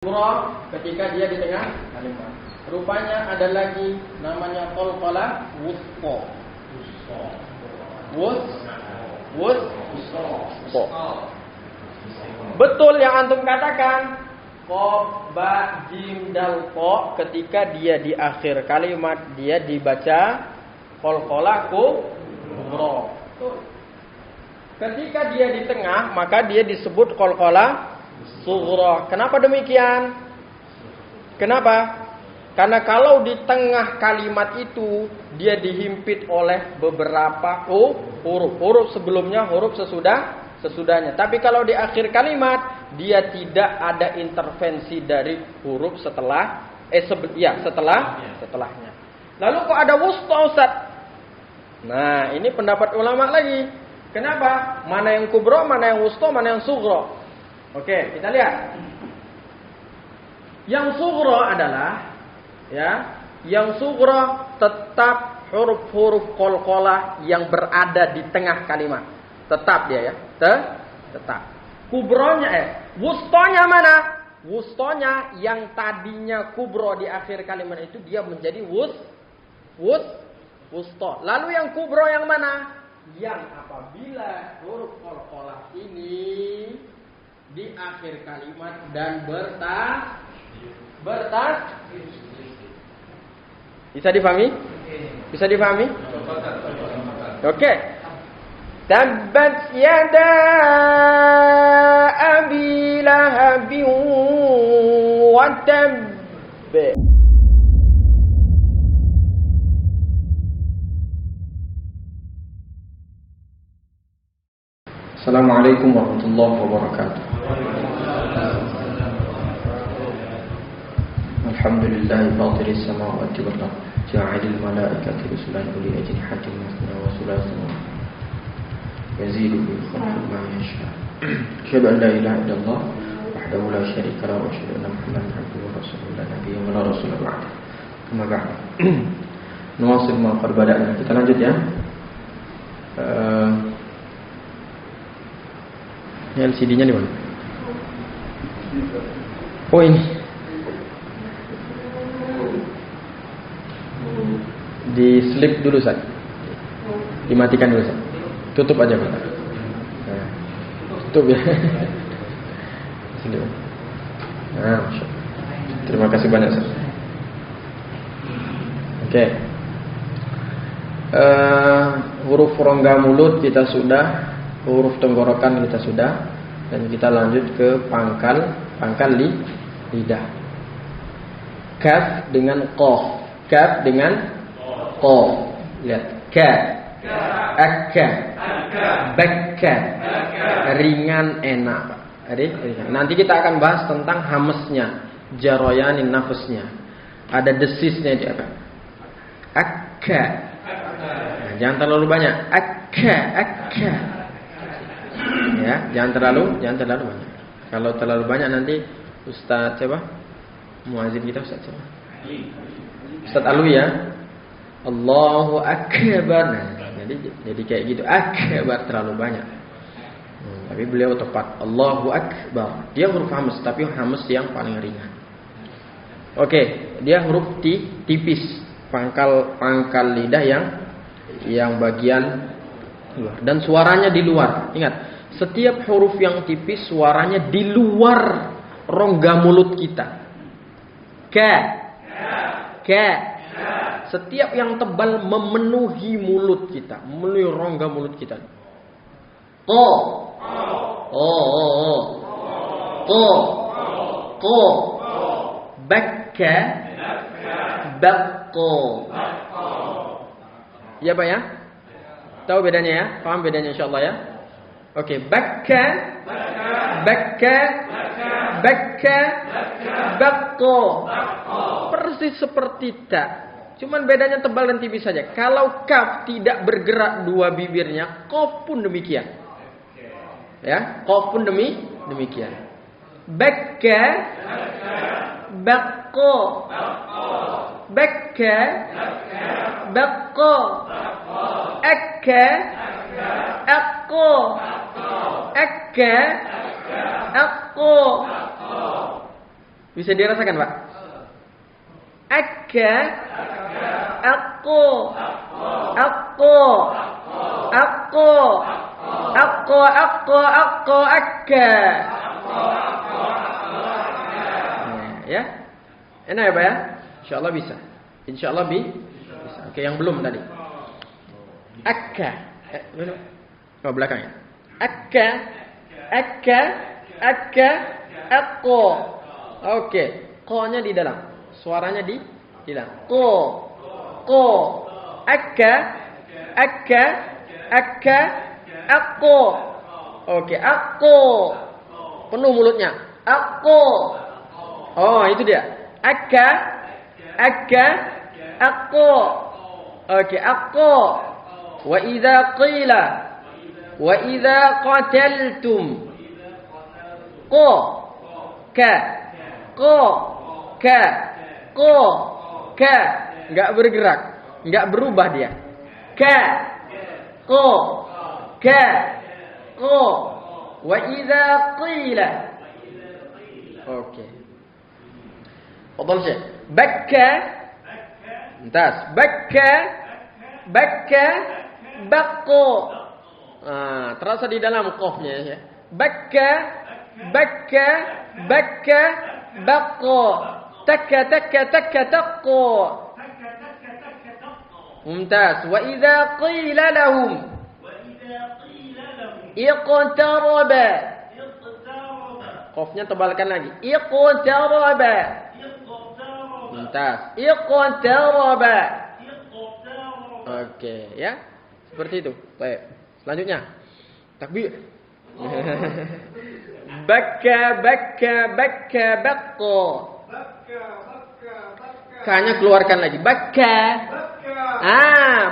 kubra ketika dia di tengah kalimat. Rupanya ada lagi namanya qalqalah wusta. Betul yang antum katakan qaf ba jim dal qa ketika dia di akhir kalimat dia dibaca qalqalah kubra. Ketika dia di tengah maka dia disebut qalqalah sughra. Kenapa demikian? Kenapa? Karena kalau di tengah kalimat itu dia dihimpit oleh beberapa huruf sebelumnya, huruf sesudahnya. Tapi kalau di akhir kalimat dia tidak ada intervensi dari huruf setelahnya. Lalu kok ada wusta, Ustaz? Nah, ini pendapat ulama lagi. Kenapa? Mana yang kubra, mana yang wusta, mana yang sughra? Oke, kita lihat. Yang sughra adalah yang sughra tetap huruf-huruf qalqalah yang berada di tengah kalimat. Tetap dia ya. Tetap. Kubranya wustanya mana? Wustanya yang tadinya kubra di akhir kalimat itu dia menjadi wusta. Lalu yang kubra yang mana? Yang apabila huruf qalqalah ini di akhir kalimat dan bertas bisa difahami? Bisa difahami? Oke. Tabbat yada abi lahabin wa tabb. Assalamualaikum warahmatullahi wabarakatuh. Alhamdulillah fatir as-samawati wal ardh ja'alil malaikati rusulan uli ajnihatin masna wa sulasa yazidu bil khalqi ma yasha. Asyhadu an la ilaha illallah wahdahu la syarika lahu wa asyhadu anna Muhammadan abduhu wa rasuluhu la nabiyya wa la rasula ba'da. Amma ba'd. Nuwasil ma qad bada'na. Kita lanjut ya. Ini LCD-nya di mana? Oh ini. Di slip dulu Ustaz. Dimatikan dulu Ustaz. Tutup aja Pak. Nah, tutup ya. Slip. Nah, terima kasih banyak Ustaz. Oke. Huruf rongga mulut kita sudah, huruf tenggorokan kita sudah, dan kita lanjut ke pangkal lidah. Kaf dengan qaf, kaf dengan qaf. Lihat, ka, akka, bakka, ringan enak. Nanti kita akan bahas tentang hamesnya, jarayanin nafasnya. Ada desisnya dia kan. Akka. Nah, jangan terlalu banyak. Akka. Ya, jangan terlalu banyak. Kalau terlalu banyak nanti Ustaz coba muazin kita Ustaz coba. Ustaz Alwi ya. Allahu akbar. Nah, jadi kayak gitu. Akbar terlalu banyak. Tapi beliau tepat. Allahu akbar. Dia huruf hamas tapi hamas yang paling ringan. Oke, dia huruf tipis. Pangkal lidah yang bagian luar dan suaranya di luar. Ingat, setiap huruf yang tipis suaranya di luar rongga mulut kita. Ka. Setiap yang tebal memenuhi mulut kita, memenuhi rongga mulut kita. Ko. Bakka. Bakko. Ya Pak ya? Tahu bedanya ya? Paham bedanya insyaallah ya? Oke, bakka, bakko. Persis seperti ta. Cuman bedanya tebal dan tipis saja. Kalau kaf tidak bergerak dua bibirnya, qaf pun demikian. Ya, qaf pun demikian. Bakka, bakko. Bakka, bakko. Akka, akko. Akka, akko. Bisa dirasakan, Pak? Akka, aku, akka. Ya, enak ya Pak ya? Insyaallah bisa. Insyaallah bisa. Oke, yang belum tadi. Akka. Oh, belakangnya. Akka. Aku. Oke, ko-nya di dalam. Suaranya di dalam. Ko. Akka. Aku. Oke, aku. Penuh mulutnya. Aku. Oh, itu dia. Akka. Aku. Oke, aku. Wa idza qila wa idza qataltum. Ka. Enggak bergerak, enggak berubah dia. Ko. Wa idza qila. Oke. Fadhal Syekh. Bakka. Mumtaz. Bakko. Terasa di dalam qafnya ya. Bakko. Takka. Takko. Mumtaz. Wa idza qila lahum iqtaraba. Qafnya tebalkan lagi. Iqtaraba. Mumtaz. Iqtaraba. Oke, ya. Seperti itu. Baik. Selanjutnya. Takbir. Bakko. K-nya keluarkan lagi. Bakka.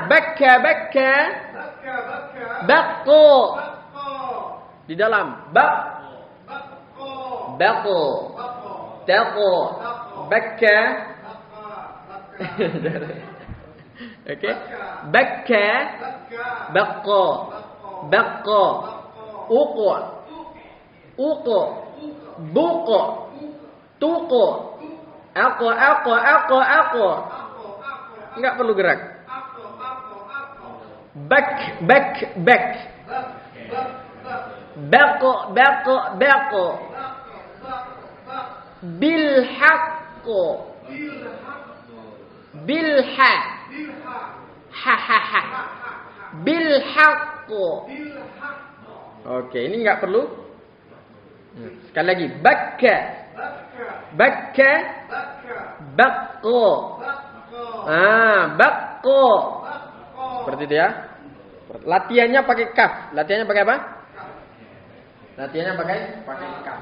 Bakka. Bakko. Di dalam. Bakko. Taqo. Bakka. Oke. Bakka. Bakko. Uqo. Buqo. Tuqo. Aku. Enggak perlu gerak. Bak. Bako. Bil haqqo. Bil haqqo. Oke, ini enggak perlu. Sekali lagi. Bakko. Bakko. Seperti itu ya. Latihannya pakai kaf. Latihannya pakai apa? Latihannya pakai kaf.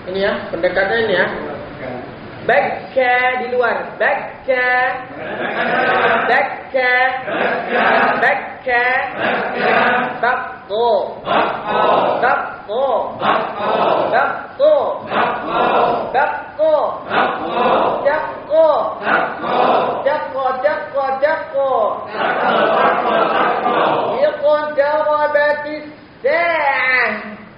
Ini ya, pendekatan ini ya. Bakka di luar. Bakka. Bakko.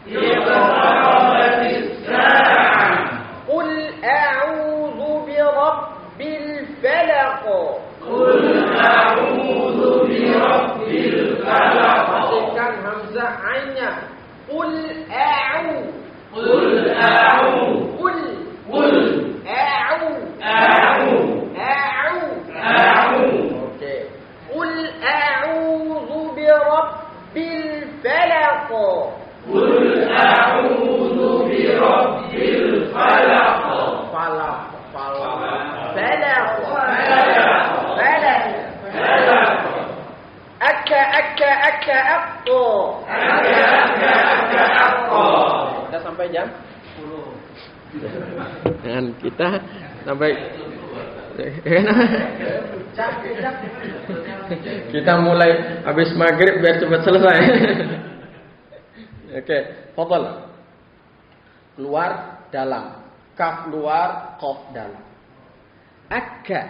Iqtarabatis sa'ah. Qul a'udzu birabbil falaq. Matikan hamzah ainnya. Qul a'udzu. Oke. Qul a'udzu birabbil falaq. Aku. Kita sampai jam 10. Dan kita sampai kita mulai habis maghrib biar cepat selesai. Oke, fadhal. Keluar dalam. Kaf luar, qaf dalam. Akka.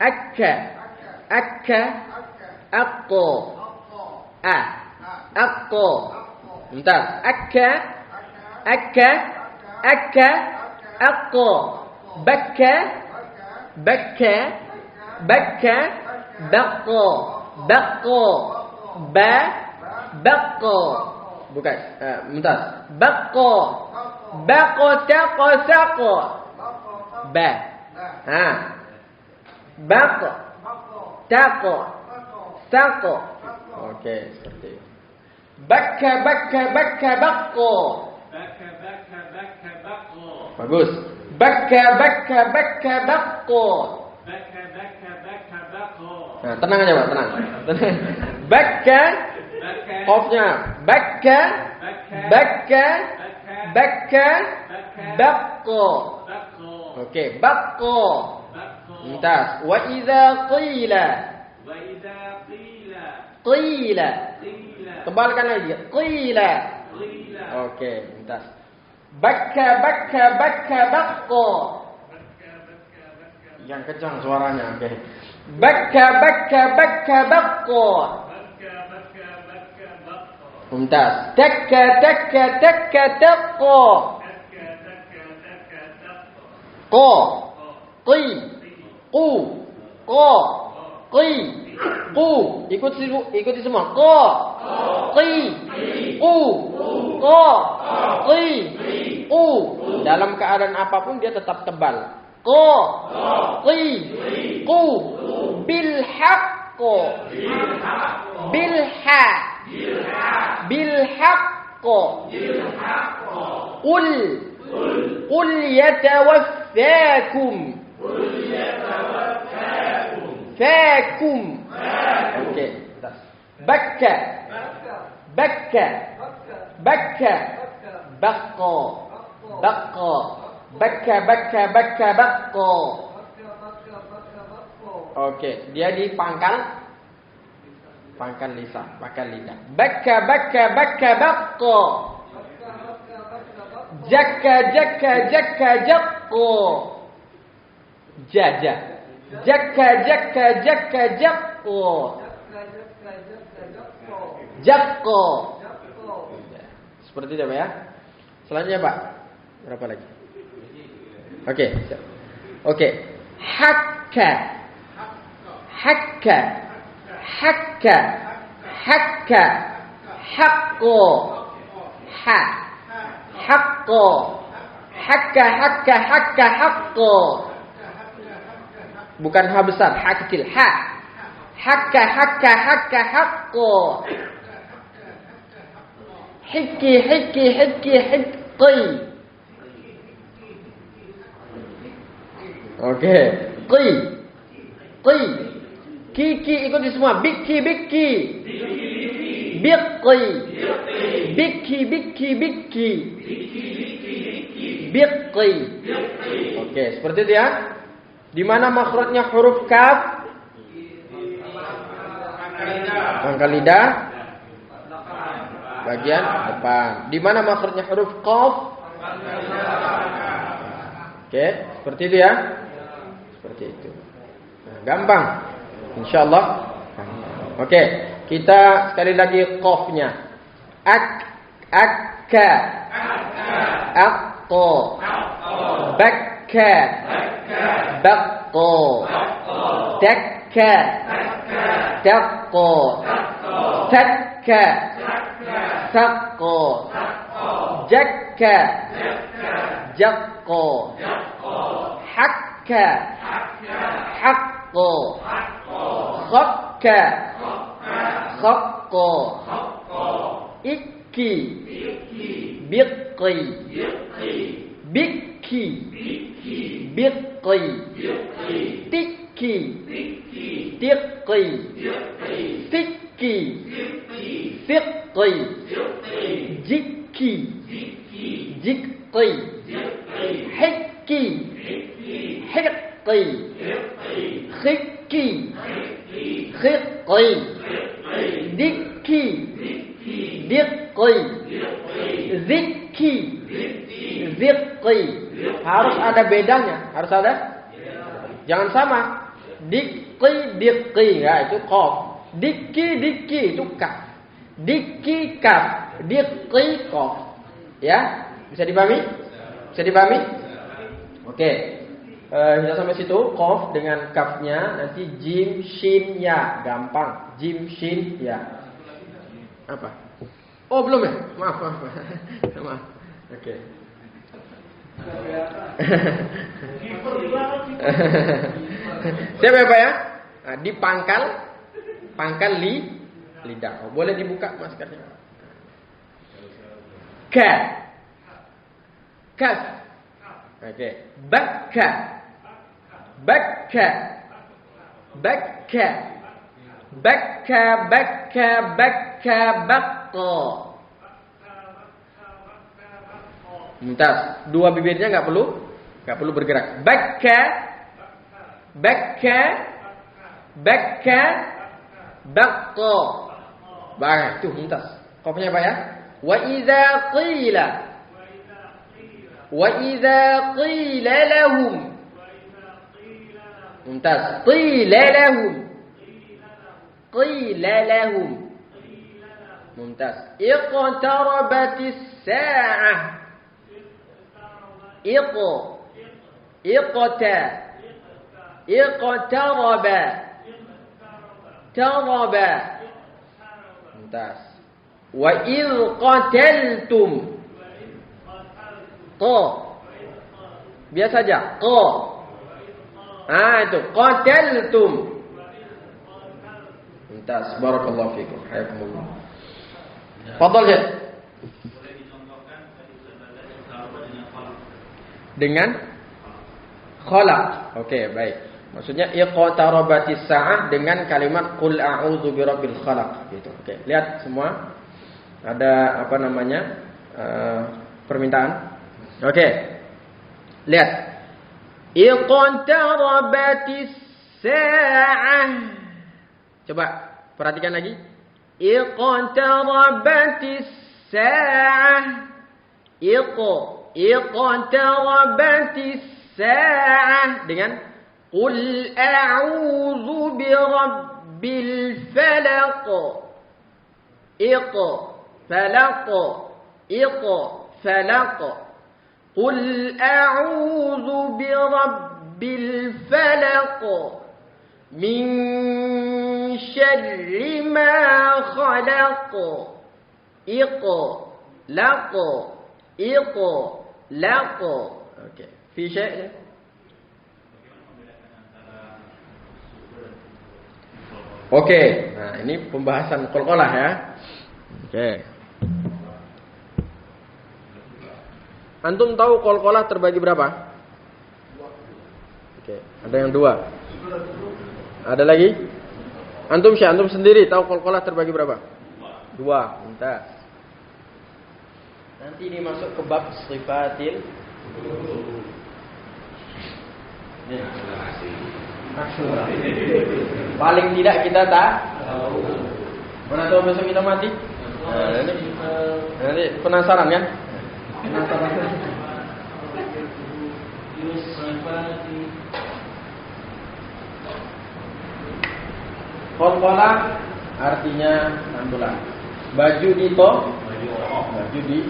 Akka. Akka. Akko. A. Akko. Bentar. Akka. Akka. Akka. Akko. Bakka. Bakka. Bakka. Bakko. Bakko. Ba. Bakko. Bukan. Bentar. Bakko. Bakko. Tako. Sako. Ba. Ha. Bakko. Tako. Sako. Oke, seperti itu. Bakka. Bakka. Bakka. Bakko. Bakka, bakka, bakka, bakko. Bagus. Bakka. Bakka. Bakka. Bakko. Bakka, bakka, bakka, bakko. Nah, tenang aja Pak, tenang. Bakka. Bakka, Qafnya. Bakka. Bakka. Bakka. Bakko. bakko. Oke, bakko. Bakko. Mumtaz. Wa idza qila. Wa idza qila. Qila. Qila. Tebalkan lagi. Qila. Qila. Oke, mumtaz. Bakka. Bakka. Bakka. Bakko. Yang kencang suaranya. Oke. Bakka. Bakka. Bakka. Bakko. Bakka, bakka, bakka, bakko. Mumtaz. Takka. Takka. Takka. Takko. Takka, takka, takka, takko. Ko. Qi. Qu. Ko. Qi. Qu. Ikuti semua. Ko. Qi. Qu. Ko. Qi. Qu. Dalam keadaan apapun dia tetap tebal. Ko. Qi. Qu. Bil haqqo. Bil ha. Bil haqqo. Qul. Qul yatawaffakum. Fakum. Oke. Bakka. Bakka. Bakka. Bakko. Bakko. Bakka. Bakka. Bakka. Bakko. Oke, dia di pangkal lisan, pangkal lidah. Bakka. Bakka. Bakka. Bakko. Jakka. Jakka. Jakka. Jakko. Jaja. Jakka. Jakka. Jakka. Jakko. Jakko. Seperti itu Pak ya. Selanjutnya Pak. Berapa lagi? Oke. Oke. Hakka. Hakka. Hakka. Hakka. Haqqo. Ha. Haqqo. Hakka. Hakka. Hakka. Haqqo. Bukan ha besar, ha kecil. Ha. Hakka. Hakka. Hakka. Haqqo. Hikki. Hikki. Hikki. Hikki. Oke. Qi. Qi. Kiki ikuti semua. Bikki. Bikki. Bikki. Bikki. Bikki. Bikki. Bikki. Oke, seperti itu ya. Di mana makhrajnya huruf kaf? Pangkal lidah. Bagian depan. Di mana makhrajnya huruf qaf? Oke, seperti itu ya. Seperti itu. Nah, gampang. Insyaallah. Oke, kita sekali lagi qafnya. Akka. Akko. Bakka. Bakko. Takka. Takko. Takka. Sakko. Jakka. Jakko. Hakka. Hakko. Khakka. Khakko. Ikki. Biqi. Bikki. Biqi. Tikki. Tikki. Sikki. Sikki. Jikki. Jikki. Khiqqi. Khiqqi. Khiqqi. Dikki. Diqqi. Zikki. Zikki. Harus ada bedanya. Harus ada. Jangan sama. Dikki, dikki. Ya, itu qaf. Dikki, dikki. Itu kaf. Dikki, kaf. Dikki, qaf. Ya. Bisa dipahami? Bisa dipahami? Oke. Kita sampai situ. Qaf dengan kafnya. Nanti jim, shin, ya. Gampang. Jim, shin, ya. Apa? Oh, belum ya? Maaf. Maaf. Oke. Siapa ya Pak ya? Nah, di pangkal lidah. Oh, boleh dibuka maskernya. Ka. Kaf. Oke. Bakka. Bakka. Bakka. Bakka, bakka, bakka, bakka. Mumtaz. Dua bibirnya enggak perlu bergerak. Bakka. Bakka. Bakka. Bakka. Baik, itu mumtaz. Qafnya apa ya? Wa idza qila. Wa idza qila lahum. Mumtaz. Qila lahum. Qila lahum. Mumtaz. Iqtarabatis sa'ah. Iqta. Iqtaraba. Taraba. Mumtaz. Wa idh qataltum. Qa. Biasa aja. Qa. Itu qataltum. Mumtaz. Barakallahu fikum. Hayakumullah. Fadhal ya. Dengan khalaq. Oke, baik. Maksudnya iqtarabatis sa'ah dengan kalimat qul a'udzu birabbil khalaq gitu. Oke, lihat semua. Ada apa namanya? Permintaan. Oke. Lihat. Iqtarabatis sa'ah. Coba perhatikan lagi. Iqtarabatis sa'ah. Iqtarabatis sa'ah dengan qul a'udzu birabbil falaq. Falaq. Falaq. Qul a'udzu birabbil falaq. Min syarri ma khalaq. Laq. Oke. Fi syai'. Oke. Nah, ini pembahasan qalqalah ya. Oke. Antum tahu qalqalah terbagi berapa? Oke, ada yang 2. Ada lagi? Antum sendiri tahu qalqalah terbagi berapa? 2. Mumtaz. Nanti ini masuk ke bab sifatil paling tidak kita tahu. Mana tahu besok kita mati? Nanti penasaran kan? Penasaran. Qalqalah artinya ambulan. Baju di baju di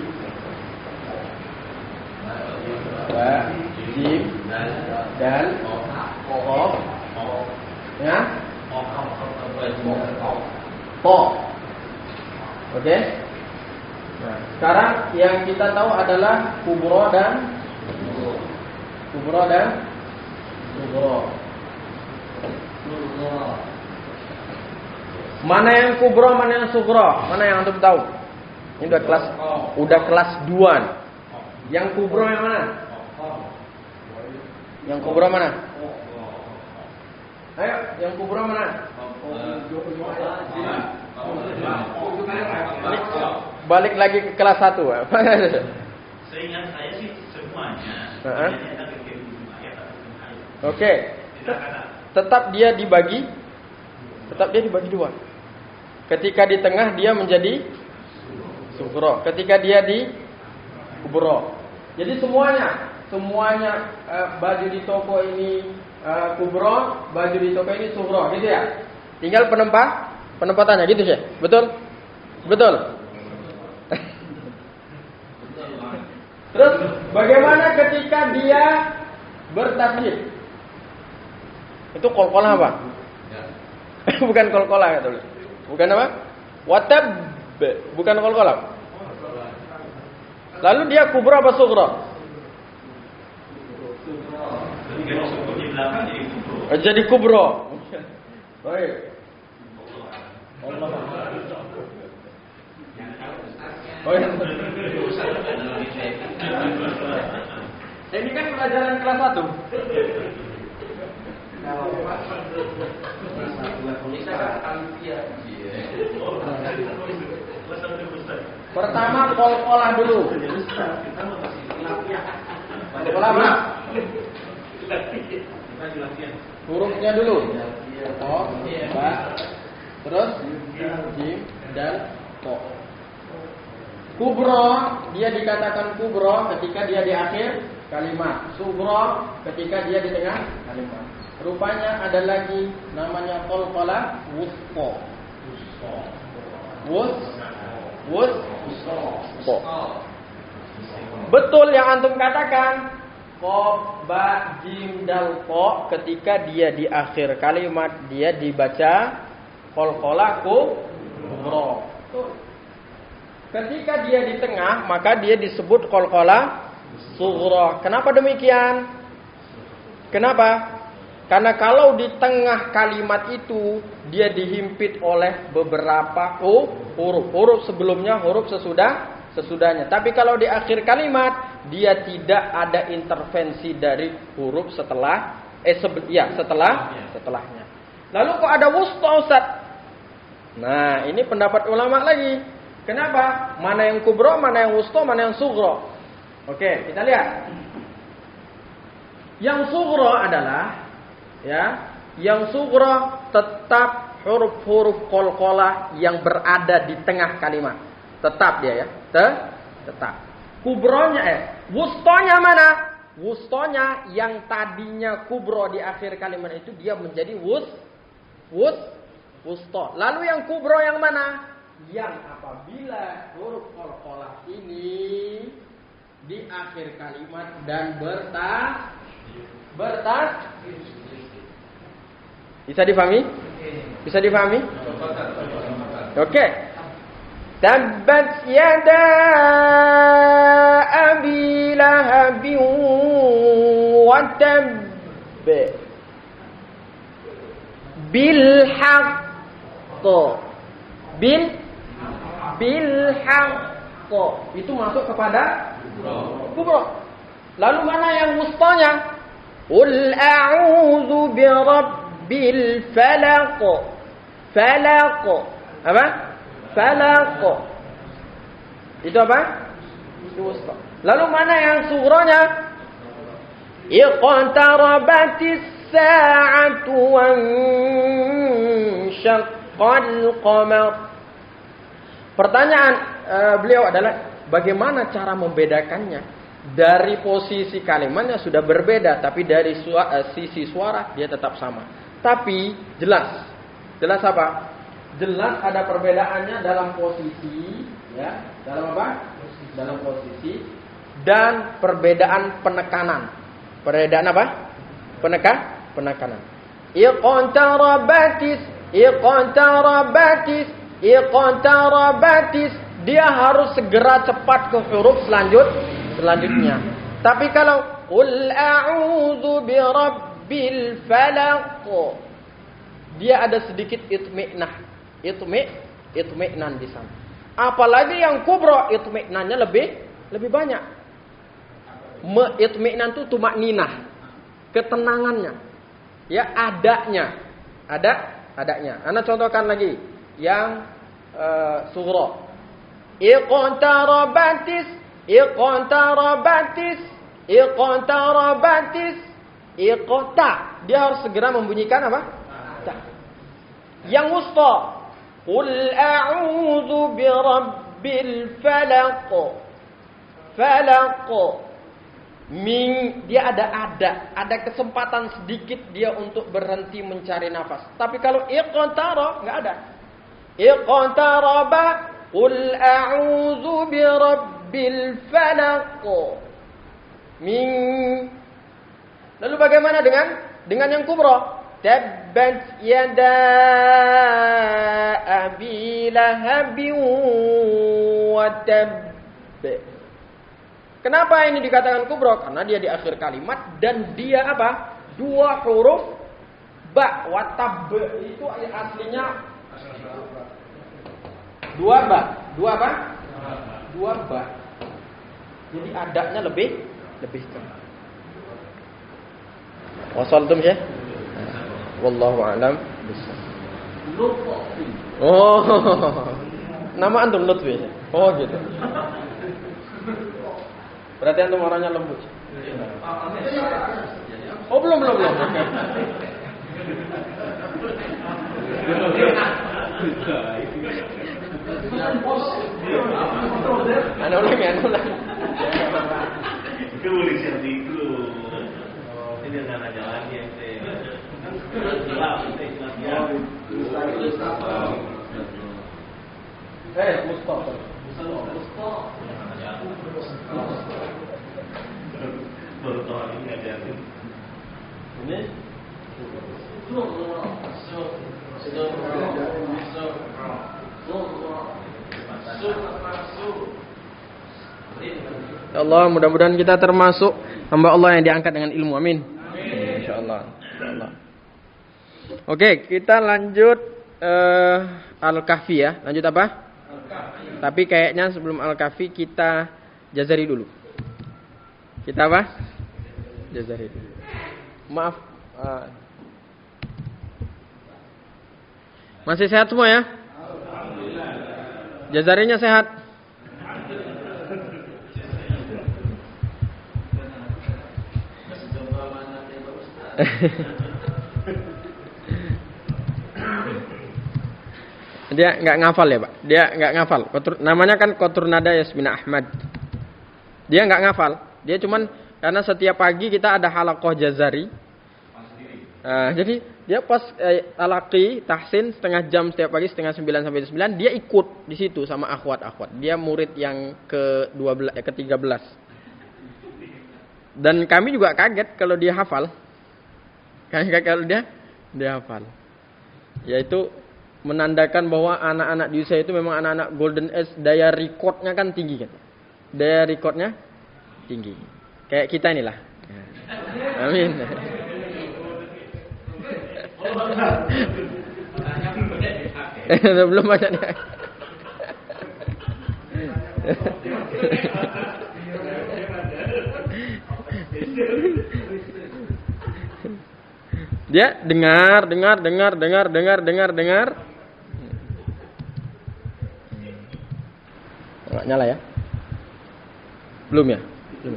jim dal qaf ya po. Oke. Nah, sekarang yang kita tahu adalah kubro dan sugro. Mana yang kubro, mana yang sugro? Mana yang antum tahu? Ini udah kelas 2. Yang kubro yang mana? Yang kubro mana? Ayo, yang kubro mana? Balik lagi ke kelas 1. Seingat saya sih semuanya. Oke. Tetap dia dibagi dua. Ketika di tengah dia menjadi sughra. Ketika dia di kubra. Jadi semuanya baju di toko ini kubra, baju di toko ini sughra, gitu ya. Tinggal penempatannya gitu, Syekh. Betul? Terus bagaimana ketika dia bertasydid? Itu qalqalah apa? Bukan qalqalah ya, tulis. Bukan apa? Watab, bukan qalqalah. Lalu dia kubra apa sughra? Jadi kubra. Baik. Ini kan pelajaran kelas 1. Pertama qalqalah dulu. Qalqalah apa? Hurufnya dulu. Oh, ba, terus jim dan to. Kubra, dia dikatakan kubra ketika dia di akhir kalimat. Sughra ketika dia di tengah kalimat. Rupanya ada lagi namanya qalqalah wusta. Betul yang antum katakan. Qaf, ba, jim, dal, ta ketika dia di akhir kalimat dia dibaca qalqalah kubra. Ketika dia di tengah maka dia disebut qalqalah sughra. Kenapa demikian? Kenapa? Karena kalau di tengah kalimat itu dia dihimpit oleh beberapa huruf sebelumnya, huruf sesudahnya. Tapi kalau di akhir kalimat dia tidak ada intervensi dari huruf setelahnya. Lalu kok ada wusta, Ustaz? Nah, ini pendapat ulama lagi. Kenapa? Mana yang kubra, mana yang wusta, mana yang sughra? Oke, kita lihat. Yang sughra adalah yang sughra tetap huruf-huruf qalqalah yang berada di tengah kalimat. Tetap dia ya. Tetap. Kubronya wustanya mana? Wustanya yang tadinya kubro di akhir kalimat itu dia menjadi wusta. Lalu yang kubro yang mana? Yang apabila huruf qalqalah ini di akhir kalimat dan bertas. Bisa difahami? Oke. Tabbat yada abi lahabin wa tabb bil haqq itu masuk kepada kubra. Lalu mana yang wustanya? Qul a'udzu birabbil falaq. Apa? Falaq. Itu apa? Itu wusta. Lalu mana yang sughronya? Iqtarabatis sa'atu wan syaqqal qamar. Pertanyaan beliau adalah bagaimana cara membedakannya? Dari posisi kalimatnya sudah berbeda, tapi dari sisi suara dia tetap sama. Tapi jelas apa? Jelas ada perbedaannya dalam posisi, ya. Dalam apa? Dalam posisi dan perbedaan penekanan. Perbedaan apa? Penekanan. Iqtarabatis. Dia harus segera cepat ke huruf selanjutnya. Tapi kalau qul a'udzu birabbil falaq, dia ada sedikit itmi'nan di sana. Apalagi yang kubra itmi'nannya lebih banyak. Itmi'nan itu tumakninah, ketenangannya. Ya, adanya. Ana contohkan lagi yang sughra. Iqtarabatis. Iqta. Dia harus segera membunyikan apa? Ta. Yang wusta. Qul a'udzu birabbil falaq. Falaq. Dia ada kesempatan sedikit dia untuk berhenti mencari nafas. Tapi kalau iqtara enggak ada. Iqtaraba qul a'udzu birabbil falaq. Lalu bagaimana dengan yang kubra? Tabbat yada abi lahabin wa tabb. Kenapa ini dikatakan kubra? Karena dia di akhir kalimat dan dia apa? 2 huruf ba wa tabb itu aslinya 2 ba. 2 apa? 2 ba. Jadi adanya lebih kecil. Wasaltum ya? Wallahu a'lam bishawab. Oh. Nama antum Lutfi. Oh gitu. Berarti antum orangnya lembut. Oh belum. Anu lagi. Itu boleh itu. Ini dengan aja lagi ente. Mustafa. Baru tahu ini ngajarin. Ini Ya Allah, mudah-mudahan kita termasuk hamba Allah yang diangkat dengan ilmu. Amin. Insyaallah. Oke, kita lanjut Al-Kahfi ya. Lanjut apa? Al-Kahfi. Tapi kayaknya sebelum Al-Kahfi kita Jazari dulu. Kita apa? Jazari dulu. Maaf. Masih sehat semua ya? Jazarinya sehat? Dia nggak ngafal ya Pak? Dia nggak ngafal. Namanya kan Qoturnada Yasmina Ahmad. Dia nggak ngafal. Dia cuman karena setiap pagi kita ada halaqah Jazari. Jadi dia pas talaqi tahsin setengah jam setiap pagi setengah 9 sampai 9 dia ikut di situ sama akhwat. Dia murid yang ke-12 ke-13. Dan kami juga kaget kalau dia hafal. Kalau dia hafal. Yaitu menandakan bahwa anak-anak di usia itu memang anak-anak golden age, daya recordnya kan tinggi kan. Daya recordnya tinggi. Kayak kita inilah. Amin. Belum banyak nih. Dia dengar. Enggak nyala ya? Belum ya? Belum.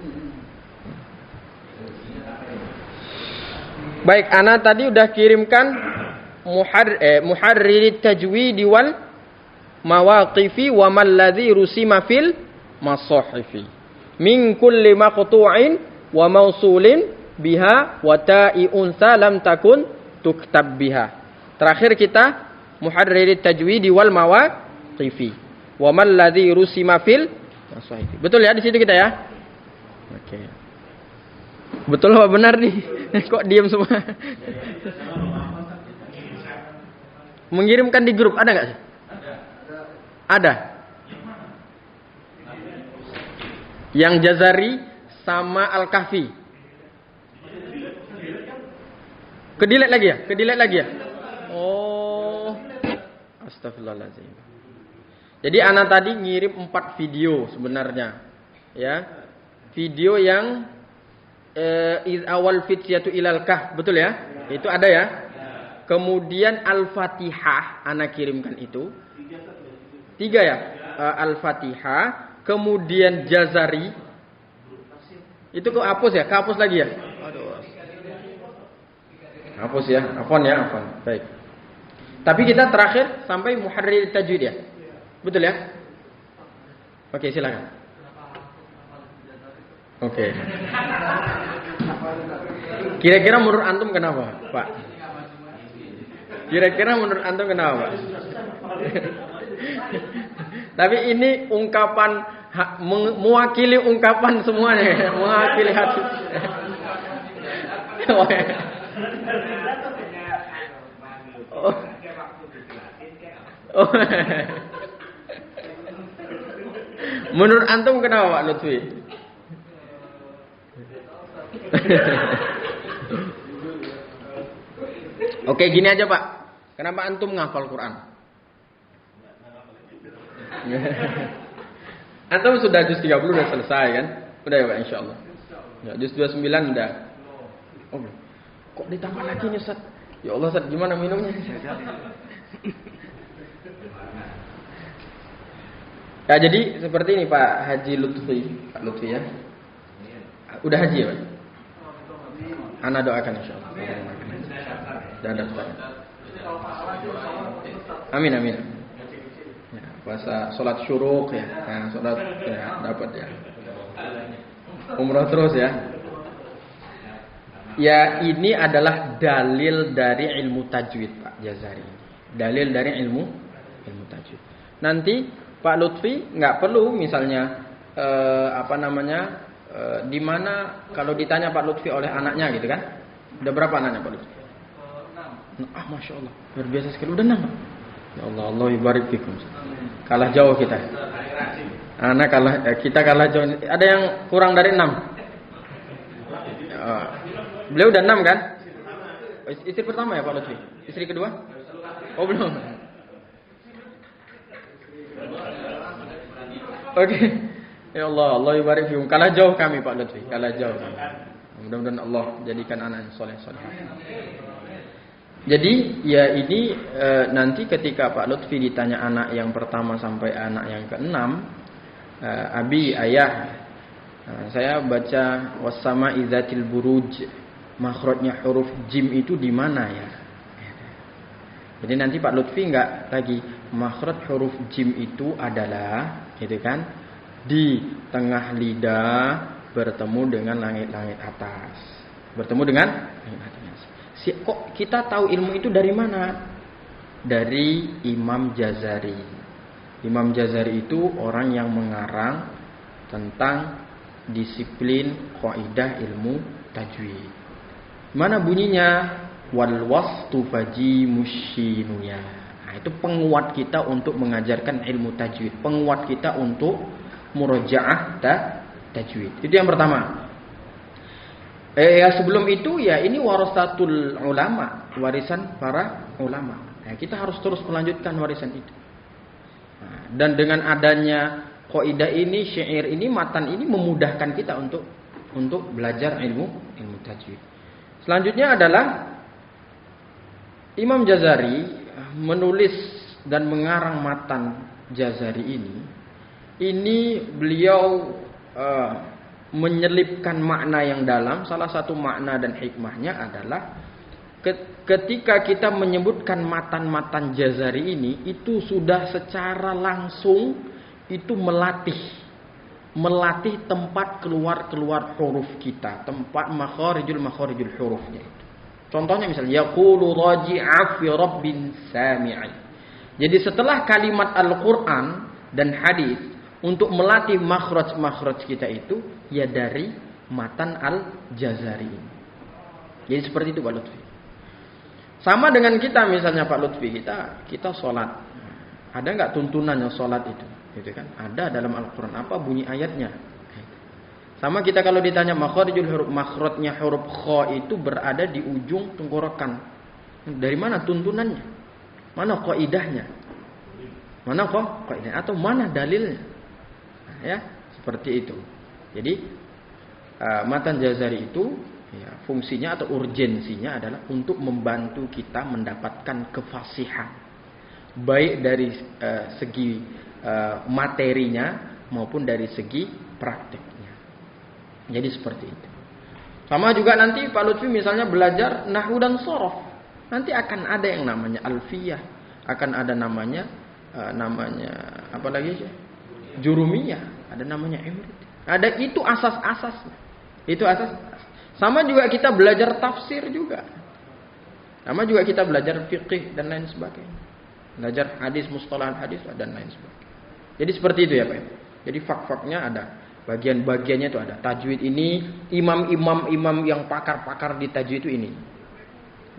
Baik, ana tadi udah kirimkan muharrir tajwid wal mawaqifi wa mal ladzi rusima fil masahifi min kulli maqtu'in wa mausulin biha wa ta'i unsa lam takun tuktab biha. Terakhir kita muharrir tajwid wal mawaqifi wa mal ladzi rusima fil masahifi. Betul ya di situ kita ya? Oke. Betul apa benar nih? Kok diam semua? Mengirimkan di grup ada nggak sih? Ada. Yang Jazari sama Al-Kahfi. Kedilet lagi ya? Oh. Astagfirullahaladzim. Jadi anak tadi ngirim 4 video sebenarnya. Ya. Video yang awal fityatu ilal kahf, betul ya? Itu ada ya? Kemudian Al-Fatihah anak kirimkan itu. 3 ya? Al-Fatihah, kemudian Jazari. Itu kehapus ya? Kehapus lagi ya? Aduh. Hapus ya. Afwan ya, afwan. Baik. Tapi kita terakhir sampai muharrir tajwid ya. Betul ya? Oke, silakan. Oke. Kira-kira menurut antum kenapa, Pak? Kira-kira menurut antum kenapa, Pak? Tapi ini ungkapan mewakili ungkapan semuanya, mewakili hati. Oh. Menurut antum kenapa, Pak Lutfi? Oke, gini aja, Pak. Kenapa antum ngafal Quran? Antum sudah juz 30 udah selesai kan? Udah ya, Pak, insyaallah. Ya, juz 29 udah. Oh, kok ditambah lagi nih, Ustaz? Ya Allah, Ustaz, gimana minumnya? Ya, jadi seperti ini Pak Haji Lutfi, Pak Lutfi ya. Udah haji ya, Pak? Ana doakan insyaallah. Dan daftar. Amin amin. Ya, puasa salat syuruk ya. Nah, salat ya dapat ya. Umrah terus ya. Ya, ini adalah dalil dari ilmu tajwid Pak Jazari. Dalil dari ilmu tajwid. Nanti Pak Lutfi nggak perlu misalnya di mana kalau ditanya Pak Lutfi oleh anaknya gitu kan? Udah berapa anaknya Pak Lutfi? 6. Masya Allah, luar biasa sekali. Udah 6. Ya Allah, Allah ibarik fikum. Kalah jauh kita. Kita kalah jauh. Ada yang kurang dari 6? Beliau udah 6 kan? Istri pertama ya Pak Lutfi? Istri kedua? Oh belum. Oke. Ya Allah, Allah ibarik fikum. Kalah jauh kami Pak Lutfi, kalah jauh. Mudah-mudahan Allah jadikan anak yang soleh-soleh. Jadi ya ini nanti ketika Pak Lutfi ditanya anak yang pertama sampai anak yang ke-6, abi ayah, saya baca wasama izatil buruj, makhrajnya huruf jim itu di mana ya? Jadi nanti Pak Lutfi enggak lagi makhraj huruf jim itu adalah gitu kan di tengah lidah bertemu dengan langit-langit atas. Bertemu dengan langit atas. Kok kita tahu ilmu itu dari mana? Dari Imam Jazari. Imam Jazari itu orang yang mengarang tentang disiplin kaidah ilmu tajwid. Mana bunyinya? Wal wastu faji musyinuya. Nah, itu penguat kita untuk mengajarkan ilmu tajwid. Penguat kita untuk murojaah tajwid. Itu yang pertama. Sebelum itu ya ini warasatul ulama, warisan para ulama. Kita harus terus melanjutkan warisan itu. Dan dengan adanya kaidah ini, syair ini, matan ini memudahkan kita untuk belajar ilmu tajwid. Selanjutnya adalah Imam Jazari menulis dan mengarang matan Jazari ini. Ini beliau menyelipkan makna yang dalam. Salah satu makna dan hikmahnya adalah ketika kita menyebutkan matan-matan Jazari ini, itu sudah secara langsung itu melatih tempat keluar huruf kita, tempat makharijul hurufnya itu. Contohnya misalnya yaqulu raji'a fi rabbin sami'in. Jadi setelah kalimat Al-Qur'an dan hadis untuk melatih makhraj kita itu ya dari matan Al-Jazari ini. Jadi seperti itu Pak Lutfi. Sama dengan kita misalnya Pak Lutfi, kita sholat. Ada nggak tuntunannya sholat itu? Gitu kan? Ada dalam Al-Quran. Apa bunyi ayatnya? Sama kita kalau ditanya makharijul huruf, makhrajnya huruf kha itu berada di ujung tenggorokan. Dari mana tuntunannya? Mana qaidahnya? Mana qaidahnya? Atau mana dalilnya? Nah, ya, seperti itu. Jadi matan Jazari itu ya, fungsinya atau urgensinya adalah untuk membantu kita mendapatkan kefasihan, baik dari segi materinya maupun dari segi prakteknya. Jadi seperti itu. Sama juga nanti Pak Lutfi misalnya belajar nahwu dan shorof. Nanti akan ada yang namanya alfiyah, akan ada namanya apa lagi? Jurumiyah, ada namanya imrit. Ada itu asas-asas. Itu asas. Sama juga kita belajar tafsir juga. Sama juga kita belajar fiqih dan lain sebagainya. Belajar hadis, mustalahan hadis dan lain sebagainya. Jadi seperti itu ya Pak. Jadi fak-faknya ada. Bagian-bagiannya itu ada. Tajwid ini, imam-imam yang pakar-pakar di tajwid itu ini.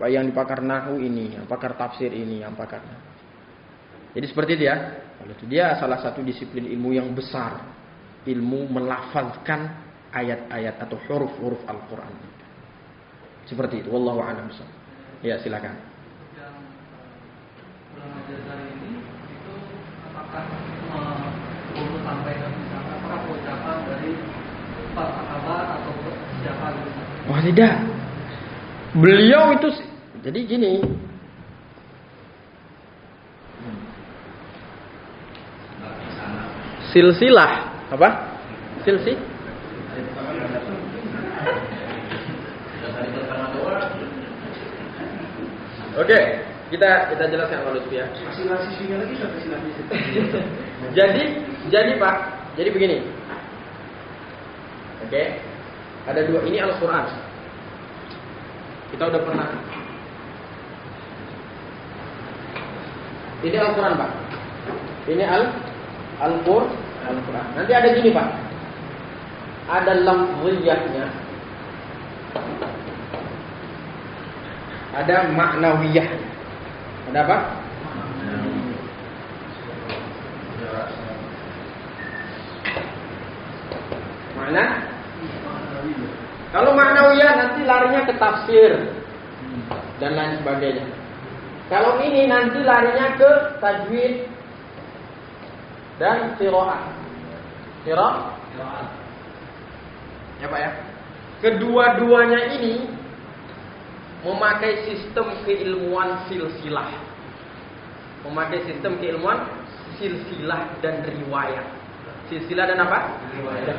Yang dipakar nahwu ini, yang pakar tafsir ini, yang pakar. Jadi seperti itu ya. Kalau itu dia salah satu disiplin ilmu yang besar. Ilmu melafazkan ayat-ayat atau huruf-huruf Al-Quran. Seperti itu. Wallahu a'lam. Ya silakan. Yang ulama jazar ini itu apakah perlu sampaikan misalnya apakah ucapan dari Pak Akabar atau siapa gitu? Wah tidak. Beliau itu jadi gini. Silsilah apa? Silsilah. Oke, kita jelaskan Pak Lutfi ya. Jadi Pak, jadi begini. Oke. Ada dua, ini Al-Qur'an. Kita udah pernah. Ini Al-Qur'an, Pak. Ini Al-Qur'an. Nanti ada gini, Pak. Ada lafziyahnya. Ada maknawiyah. Ada apa? Mana? Kalau maknawiyah nanti larinya ke tafsir dan lain sebagainya. Kalau ini nanti larinya ke tajwid dan qiraah. Ya Pak ya. Kedua-duanya ini memakai sistem keilmuan silsilah. Memakai sistem keilmuan silsilah dan riwayat. Silsilah dan apa? Riwayat.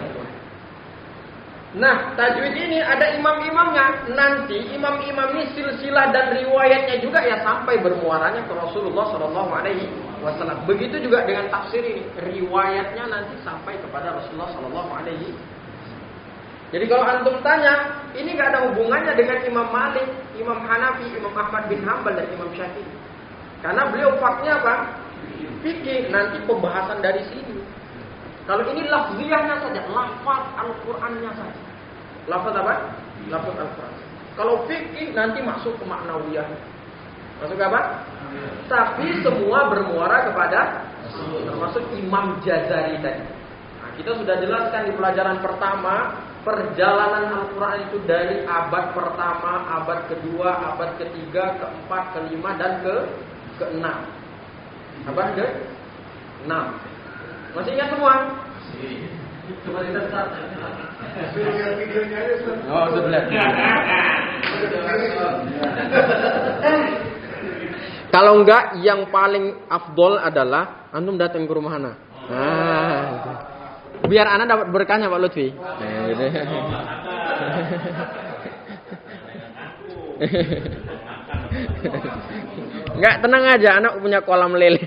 Nah, tajwid ini ada imam-imamnya. Nanti imam-imam ini silsilah dan riwayatnya juga ya sampai bermuaranya ke Rasulullah Shallallahu Alaihi Wasallam. Begitu juga dengan tafsir ini, riwayatnya nanti sampai kepada Rasulullah Shallallahu Alaihi Wasallam. Jadi kalau antum tanya, ini nggak ada hubungannya dengan Imam Malik, Imam Hanafi, Imam Ahmad bin Hanbal dan Imam Syafi'i. Karena beliau faknya apa? Fikih, nanti pembahasan dari sini. Kalau ini lafziyahnya saja, lafaz Al-Qur'annya saja. Lafaz apa? Lafaz Al-Qur'an. Kalau fikih nanti masuk ke maknawiyah. Masuk apa? Tapi semua bermuara kepada termasuk Imam Jazari tadi. Nah, kita sudah jelaskan di pelajaran pertama. Perjalanan Al-Quran itu dari abad pertama, abad kedua, abad ketiga, keempat, kelima, dan keenam. Abad ke-6. Masih ingat semua? Coba kita start. Oh, sudah. Kalau enggak, yang paling afdol adalah antum datang ke rumah Ana. Biar Ana dapat berkahnya Pak Lutfi. Enggak, tenang aja, anak punya kolam lele.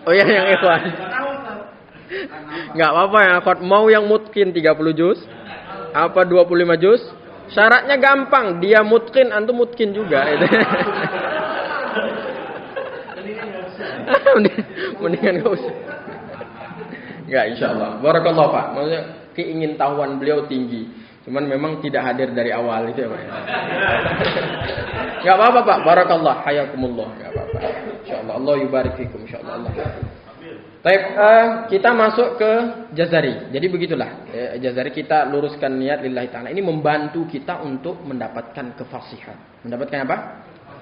Oh ya, yang ikhwan. Enggak apa-apa ya, mau yang mutkin 30 juz, apa 25 juz? Syaratnya gampang, dia mutkin, antum mutkin juga. Mendingan gak usah. Enggak, insyaallah. Barakallah Pak. Maksudnya keingintahuan beliau tinggi. Cuman memang tidak hadir dari awal itu ya Pak. Enggak apa-apa Pak. Barakallah. Hayakumullah. Enggak apa-apa. Insyaallah Allah yubarik fikum insyaallah Allah. Baik, kita masuk ke Jazari. Jadi begitulah. Jazari kita luruskan niat lillahi taala. Ini membantu kita untuk mendapatkan kefasihan. Mendapatkan apa?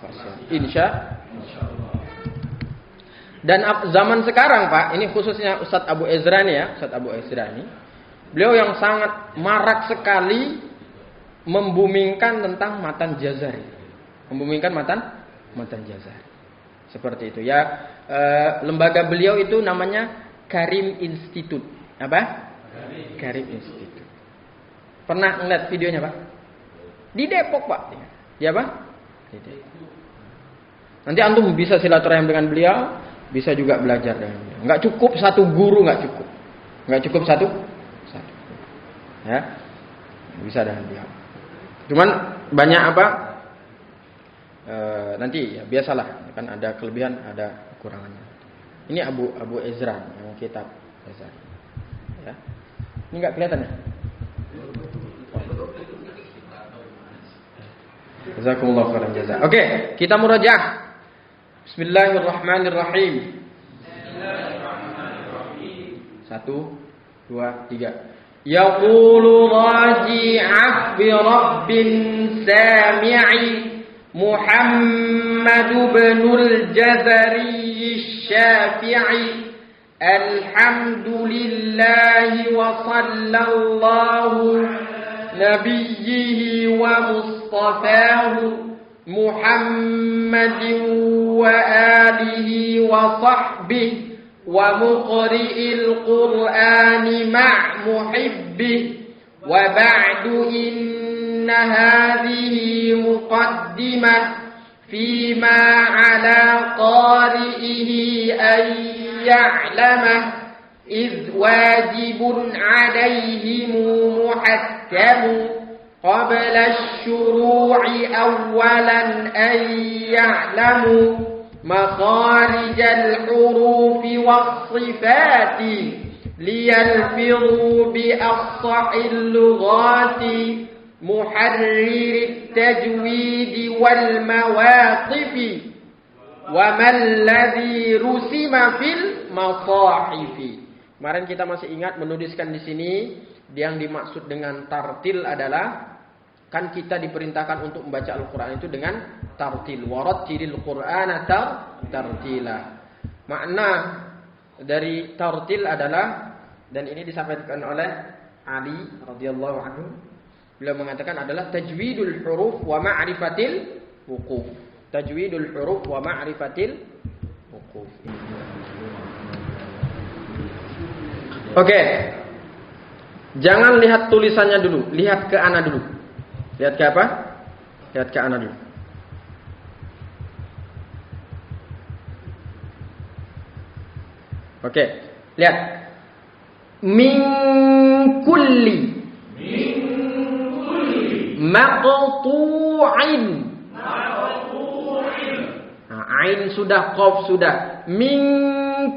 Kefasihan. Insyaallah. Dan zaman sekarang Pak, ini khususnya Ustadz Abu Ezra nih ya, Ustadz Abu Ezra ini, beliau yang sangat marak sekali membumingkan tentang matan Jazari, membumingkan matan Jazari, seperti itu ya. Lembaga beliau itu namanya Karim Institute, Apa? Garib Institute. Pernah ngeliat videonya, Pak? Di Depok, Pak. Di apa? Di Depok. Nanti antum bisa silaturahim dengan beliau, bisa juga belajar dengan beliau. Enggak cukup satu guru, enggak cukup. Enggak cukup satu. Ya. Bisa dengan beliau. Cuman banyak apa? Nanti ya biasalah, kan ada kelebihan, ada kekurangannya. Ini Abu Ezra yang kitab Ezra. Ya. Ini enggak kelihatan ya? Jazakumullah khairan jazaa. Oke, kita murajaah. Bismillahirrahmanirrahim. 1, 2, 3. Yaqulu raji'ah bi rabbin sami'i Muhammad ibnul Jazari Syafi'i. Alhamdulillahi wa sallallahu nabiyyihi wa mustafahu Muhammadin wa alihi wa sahbihi wa muqri'il qur'ani ma' muhibbih wa ba'du inna hadhihi muqaddimah fima 'ala qari'ihi an ya'lamah idh wajibun 'alayhim muhakkamu قبل الشروع أولا أن يعلموا مخارج الحروف والصفات ليلفظوا بأفصح اللغات محرر التجويد والمواقف وما الذي رسم في المصاحف. Kemarin kita masih ingat menuliskan di sini. Yang dimaksud dengan tartil adalah kan kita diperintahkan untuk membaca Al-Quran itu dengan tartil. Warattilil Qur'ana tartila. Makna dari tartil adalah, dan ini disampaikan oleh Ali radhiyallahu anhu, beliau mengatakan adalah tajwidul huruf wa ma'rifatil wuquf. Tajwidul huruf wa ma'rifatil wuquf. Oke. Jangan lihat tulisannya dulu, lihat ke ana dulu. Lihat ke apa? Lihat ke ana dulu. Oke, lihat. Min kulli maqtu'in. Nah, ain sudah, qaf sudah. Min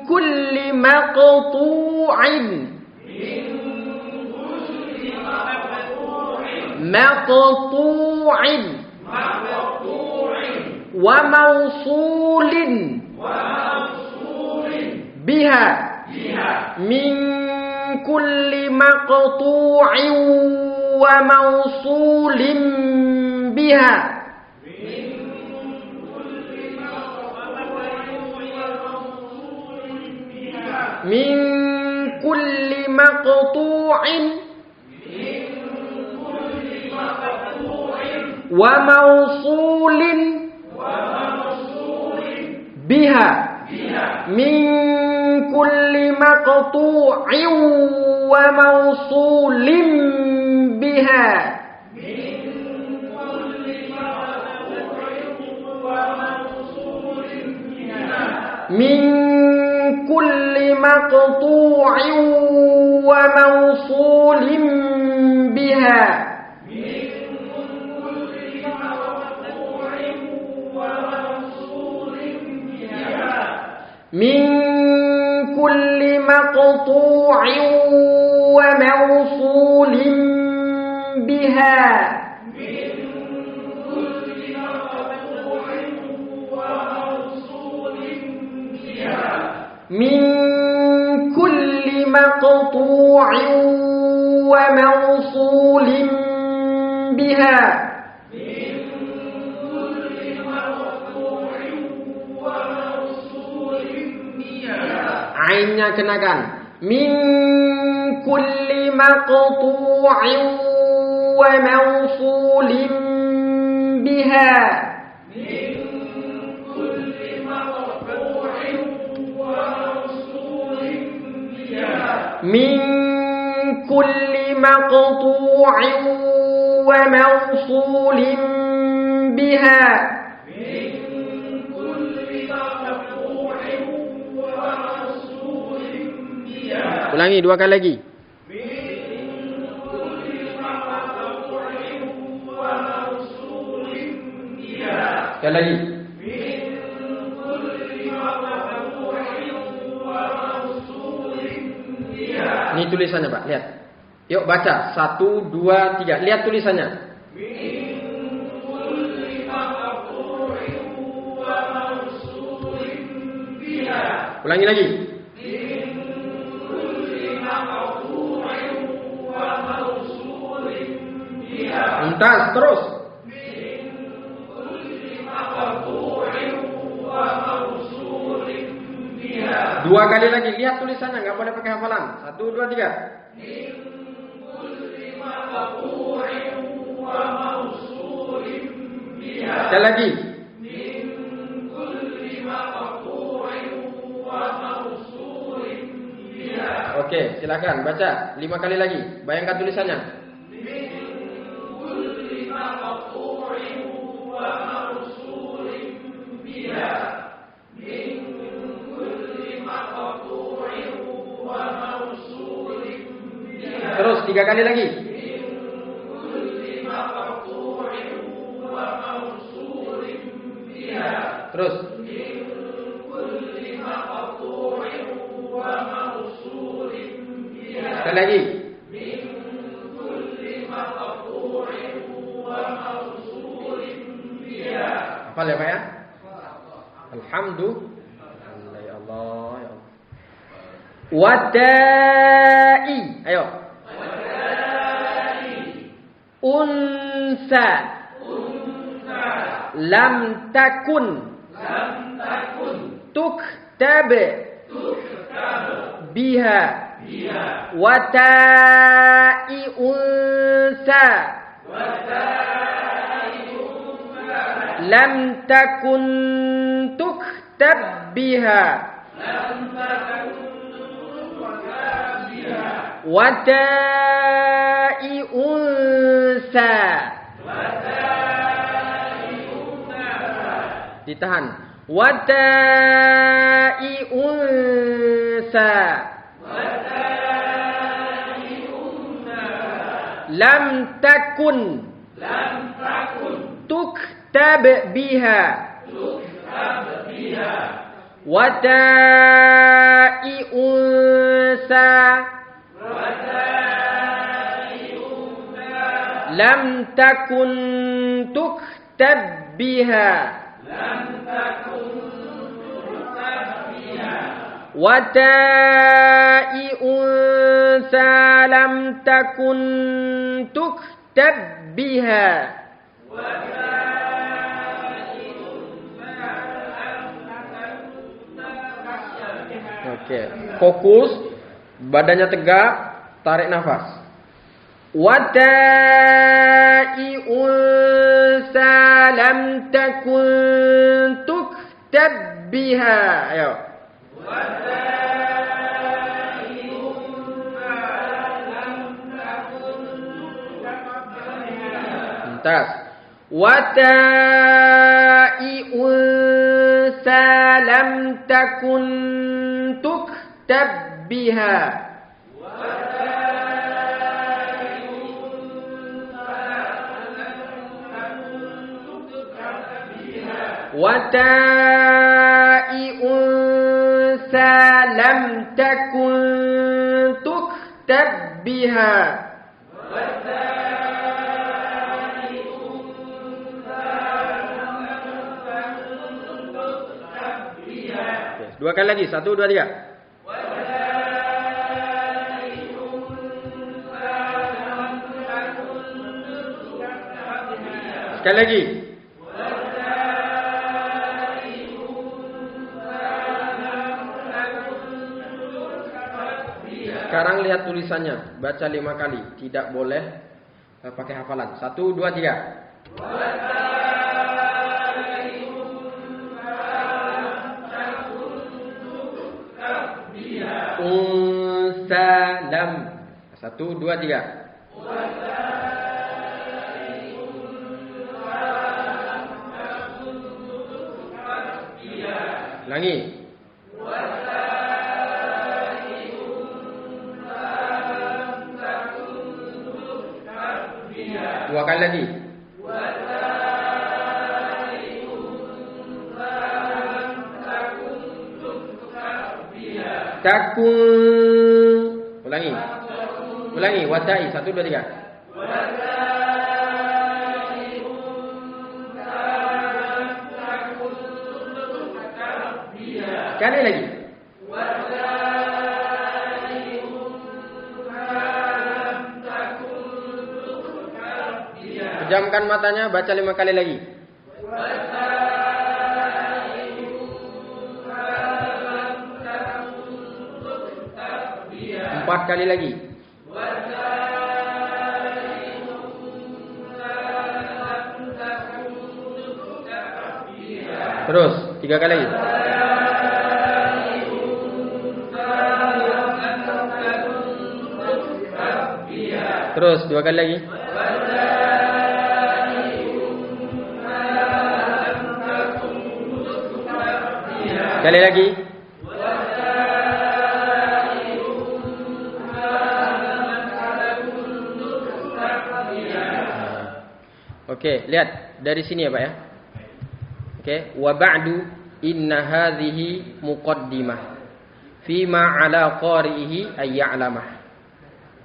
kulli maqtu'in. مقطوع وموصول بها من كل مقطوع وموصول بها من كل مقطوع وموصول بها من كل مقطوع وموصول بها من كل مقطوع وموصول بها من كل مقطوع وموصول بها من كل مقطوع وموصول بها Ainnya kenakan. Min kulli maqtu'in wa mawsulin biha. Min kulli maqtu'in wa mawsulin biha. Min kulli maqtu'in wa mawsulin biha. Ulangi 2 kali lagi. Sekali lagi. Ini tulisannya Pak, lihat. Yuk baca 1, 2, 3. Lihat tulisannya. Ulangi lagi. Mumtaz, terus. Dua kali lagi, lihat tulisannya, nggak boleh pakai hafalan. 1, 2, 3. Sekali lagi. Oke, silakan baca 5 kali lagi. Bayangkan tulisannya. Terus 3 kali lagi. Terus. Sekali lagi. Hafal ya Pak ya? Alhamdulillah ya Allah ya Allah. Wadai. Ayo. Unsa. Lam takun. Tuktab. Biha. Watai unsa. Lam takun tuktab biha. Watai unsa. Ditahan. Watai unsa. Lam takun tuktab biha. Watai unsa. Lam takun tuktab biha. Watai unsa lam takun tuktab biha. Oke, fokus, badannya tegak, tarik nafas. Watai unsa lam takun tuktab biha. Ayo. Mumtaz. Watai unsa lam takun tuktab biha. Watai unsa lam takun tuktab biha. Dua kali lagi, 1, 2, 3. Sekali lagi. Sekarang lihat tulisannya, baca 5 kali, tidak boleh pakai hafalan. 1, 2, 3. Unsa lam. 1, 2, 3. Ulangi. Dua kali lagi. Takun. Ulangi. Ulangi. Wadai. 1, 2, 3. Sekali lagi. Pejamkan matanya, baca 5 kali lagi. Empat kali lagi. Terus 3 kali lagi. Terus 2 kali lagi. Sekali lagi. Oke, lihat dari sini ya Pak ya. Oke, wa ba'du inna hadhihi muqaddimah fima ala qari'ihi ay ya'lamah.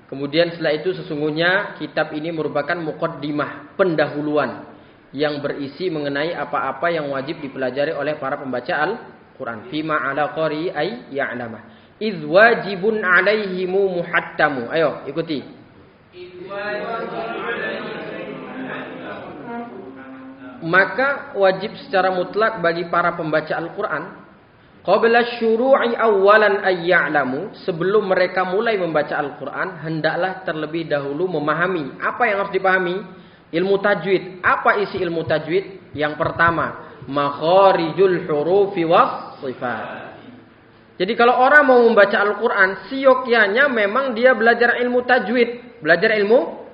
Kemudian setelah itu sesungguhnya kitab ini merupakan muqaddimah, pendahuluan yang berisi mengenai apa-apa yang wajib dipelajari oleh para pembaca Al-Quran. Fima ala qari'i ay ya'lamah. Idh wajibun alaihimu muhattamu. Ayo ikuti. Maka wajib secara mutlak bagi para pembaca Al-Quran qabla syuru'i awalan ay ya'lamu, sebelum mereka mulai membaca Al-Quran hendaklah terlebih dahulu memahami apa yang harus dipahami. Ilmu tajwid. Apa isi ilmu tajwid? Yang pertama, makharijul hurufi was sifat. Jadi kalau orang mau membaca Al-Quran, siyogyanya memang dia belajar ilmu tajwid. Belajar ilmu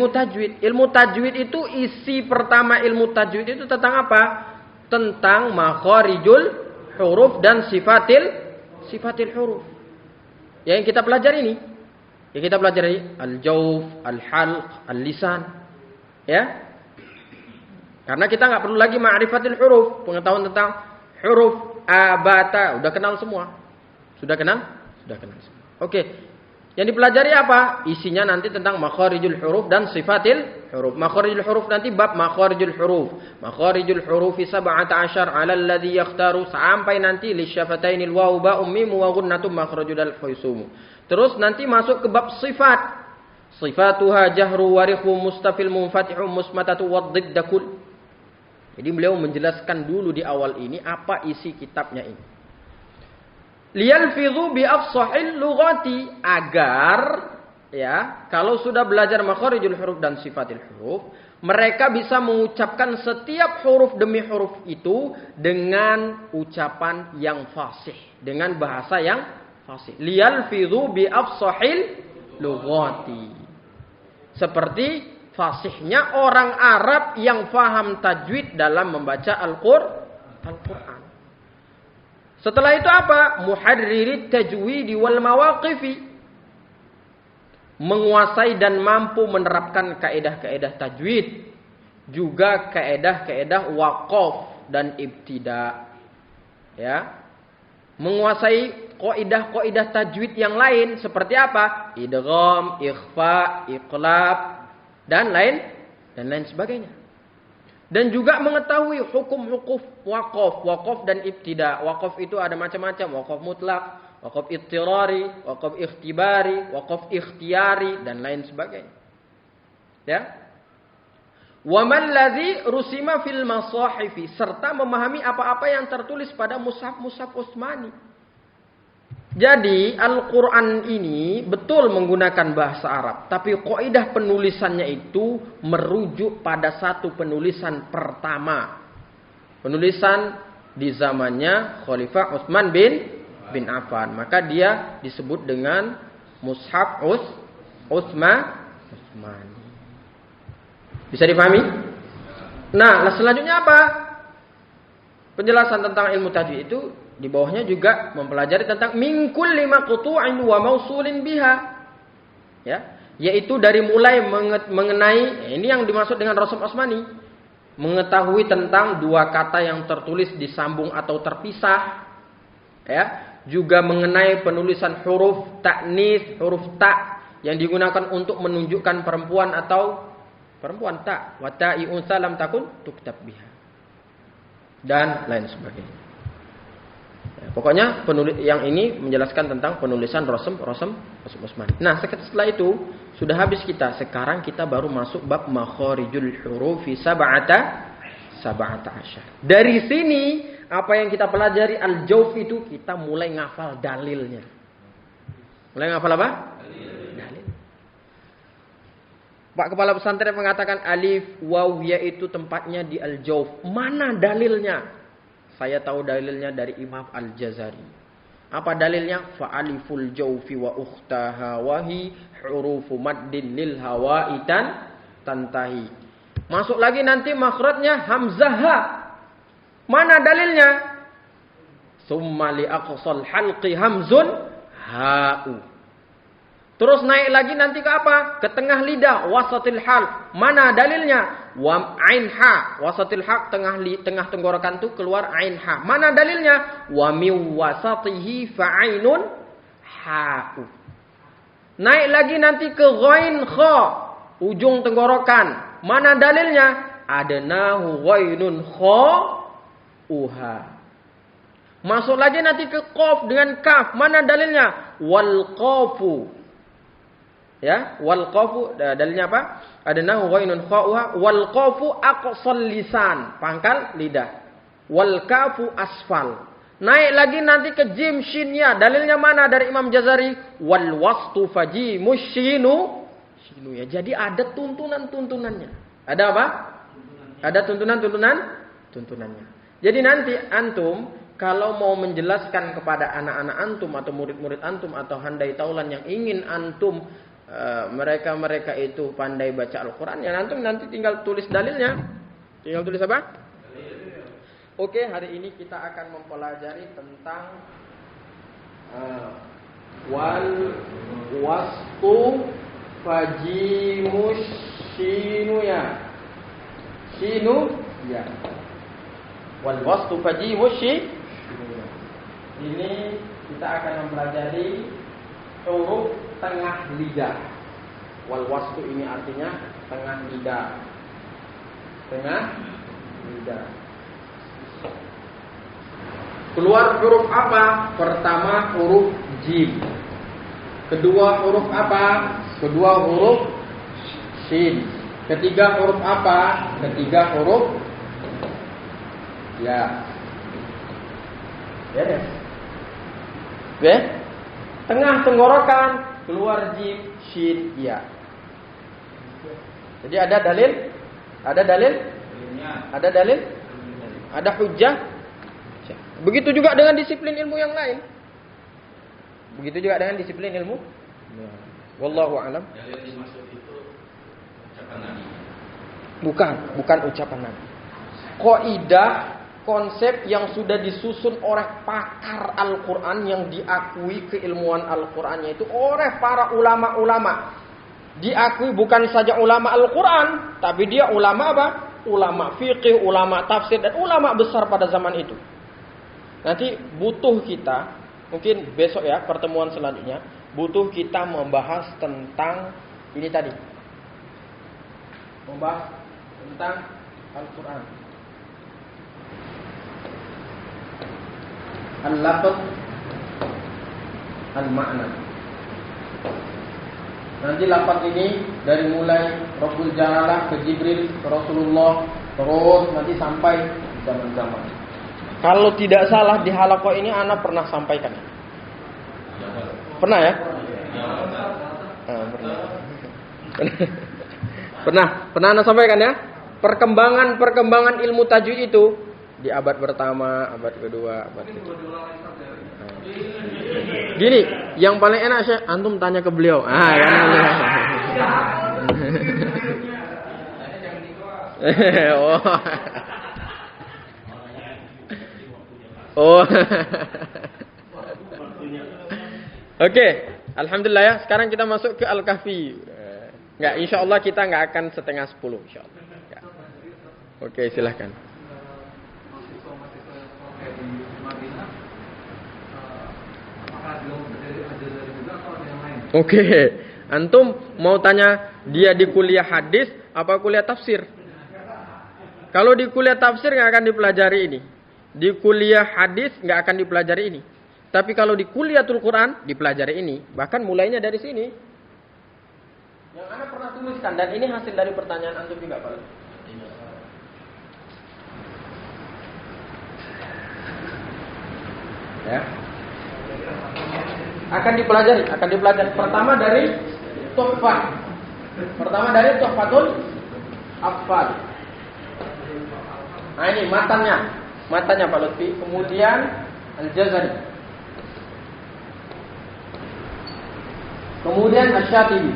tajwid. Ilmu tajwid itu isi pertama ilmu tajwid itu tentang apa? Tentang makharijul huruf dan sifatil huruf. Yang kita pelajari ini. Yang kita pelajari al-jawf, al-halq, al-lisan. Ya. Karena kita nggak perlu lagi ma'rifatil huruf, pengetahuan tentang huruf abata, udah kenal semua. Sudah kenal semua. Oke. Yang dipelajari apa? Isinya nanti tentang makharijul huruf dan sifatil huruf. Makharijul huruf nanti bab makharijul huruf. Makharijul hurufi 17 'ala alladhi yakhtaru, sampai nanti lisyafatainil wawu ba'um mim wa ghunnatum makhrajul al-huysum. Terus nanti masuk ke bab sifat. Sifatuha jahru warikhu mustafil munfatihu musmatatu waddidakul. Jadi beliau menjelaskan dulu di awal ini apa isi kitabnya ini. Liyalfidhu bi afsahil lughati, agar ya kalau sudah belajar makharijul huruf dan sifatil huruf, mereka bisa mengucapkan setiap huruf demi huruf itu dengan ucapan yang fasih, dengan bahasa yang fasih. Liyalfidhu bi afsahil lughati. Seperti fasihnya orang Arab yang faham tajwid dalam membaca Al-Quran. Setelah itu apa? Muharririt tajwidi wal mawaqifi. Menguasai dan mampu menerapkan kaedah-kaedah tajwid. Juga kaedah-kaedah waqaf dan ibtida. Ya. Menguasai kaidah-kaidah tajwid yang lain seperti apa? Idgham, ikhfa, iqlab dan lain sebagainya. Dan juga mengetahui hukum-hukum waqaf dan ibtida. Waqaf itu ada macam-macam, waqaf mutlak, waqaf ittirari, waqaf ikhtibari, waqaf ikhtiyari dan lain sebagainya. Ya. Wa man ladzi rusima fil masahifi, serta memahami apa-apa yang tertulis pada mushaf-mushaf Utsmani. Jadi Al-Quran ini betul menggunakan bahasa Arab, tapi kaidah penulisannya itu merujuk pada satu penulisan pertama. Penulisan di zamannya Khalifah Utsman bin Affan. Maka dia disebut dengan Mushaf Utsmani. Bisa dipahami? Nah, selanjutnya apa? Penjelasan tentang ilmu tajwid itu di bawahnya juga mempelajari tentang min kulli maqtu'in wa mausulin biha. Ya, yaitu dari mulai mengenai ini yang dimaksud dengan Rasm Utsmani, mengetahui tentang dua kata yang tertulis disambung atau terpisah. Ya, juga mengenai penulisan huruf ta'nis, huruf ta yang digunakan untuk menunjukkan perempuan atau perempuan ta, wa ta'i unsa lam takun tuktab biha. Dan lain sebagainya. Ya, pokoknya yang ini menjelaskan tentang penulisan Rasm Utsmani. Nah, setelah itu sudah habis kita. Sekarang kita baru masuk bab makharijul hurufi sab'ata asyar. Dari sini apa yang kita pelajari al-jawf itu kita mulai ngafal dalilnya. Mulai ngafal apa? Dalil. Pak Kepala Pesantren mengatakan alif waw ya itu tempatnya di al-jawf. Mana dalilnya? Saya tahu dalilnya dari Imam Al-Jazari. Apa dalilnya? Fa aliful jawfi wa ukhtaha wahi hurufu maddin lil hawaitan tantahi. Masuk lagi nanti makhrajnya hamzah ha. Mana dalilnya? Summa li aqsal halqi hamzun ha'u. Terus naik lagi nanti ke apa? Ke tengah lidah, wasatil hal. Mana dalilnya? Wa ain ha. Wasatil haq tengah tenggorokan itu keluar ain ha. Mana dalilnya? Wa min wasatihi fa'ainun ha'u. Naik lagi nanti ke ghain kha, ujung tenggorokan. Mana dalilnya? Adnahu ghainun kha uha. Masuk lagi nanti ke qaf dengan kaf. Mana dalilnya? Wal qafu. Ya, wal qafu dalilnya apa? Adnahu ghainun kha'uha wal qafu aqsal lisan, pangkal lidah. Wal kafu asfal. Naik lagi nanti ke jim shin ya. Dalilnya mana dari Imam Jazari? Wal wastu fajimus shinu ya. Jadi ada tuntunannya. Ada apa? Ada tuntunannya. Jadi nanti antum kalau mau menjelaskan kepada anak-anak antum atau murid-murid antum atau handai taulan yang ingin antum mereka itu pandai baca Al-Quran, ya antum nanti tinggal tulis dalilnya. Tinggal tulis apa? Oke, hari ini kita akan mempelajari tentang wal wastu fajimus shinu ya. Shinu ya. Wal wastu fajimus shinu. Ini kita akan mempelajari huruf tengah lidah. Wal wastu ini artinya tengah lidah. Tengah lidah. Keluar huruf apa? Pertama huruf jim. Kedua huruf apa? Kedua huruf shin. Ketiga huruf apa? Ketiga huruf ya. Ya deh. Oke? Tengah tenggorokan keluar jim, shin, ya. Jadi ada dalil? Ada dalil? Ada dalil? Ada hujjah? Begitu juga dengan disiplin ilmu yang lain. Begitu juga dengan disiplin ilmu. Wallahu a'lam. Dalil dimaksud itu ucapan Nabi. Bukan ucapan Nabi. Qaidah, konsep yang sudah disusun oleh pakar Al-Quran yang diakui keilmuan Al-Qurannya itu oleh para ulama-ulama. Diakui bukan saja ulama Al-Quran, tapi dia ulama apa? Ulama fikih, ulama tafsir, dan ulama besar pada zaman itu. Nanti butuh kita, mungkin besok ya pertemuan selanjutnya, butuh kita membahas tentang ini tadi. Membahas tentang Al-Quran. Al-lafz, al-makna. Nanti lafaz ini dari mulai Rabbul Jalalah ke Jibril ke Rasulullah, terus nanti sampai zaman-zaman. Kalau tidak salah di halaqah ini anak pernah sampaikan. Pernah ya? Pernah anak sampaikan ya? Perkembangan ilmu tajwid itu Di abad pertama, abad kedua, abad ketiga. Boleh diulang lagi Ustaz ya. Gini, yang paling enak Syekh, antum tanya ke beliau. Oh. Oh. Oke, alhamdulillah ya. Sekarang kita masuk ke Al-Kahfi. Enggak, insyaallah kita enggak akan setengah 10 insyaallah. Oke, silahkan. Mahasiswa-mahasiswa yang di Madinah, apakah dia dari Al-Jazari juga atau ada yang lain? Oke, antum mau tanya dia di kuliah hadis apa kuliah tafsir? Kalau di kuliah tafsir nggak akan dipelajari ini. Di kuliah hadis nggak akan dipelajari ini. Tapi kalau di kuliatul Quran dipelajari ini. Bahkan mulainya dari sini. Yang Anda pernah tuliskan dan ini hasil dari pertanyaan antum juga Pak. Ya. Akan dipelajari. Pertama dari Tuhfah. Tuhfatul Atfal. Nah ini matanya Pak Lutfi. Kemudian Al-Jazari. Kemudian Asy-Syatibi.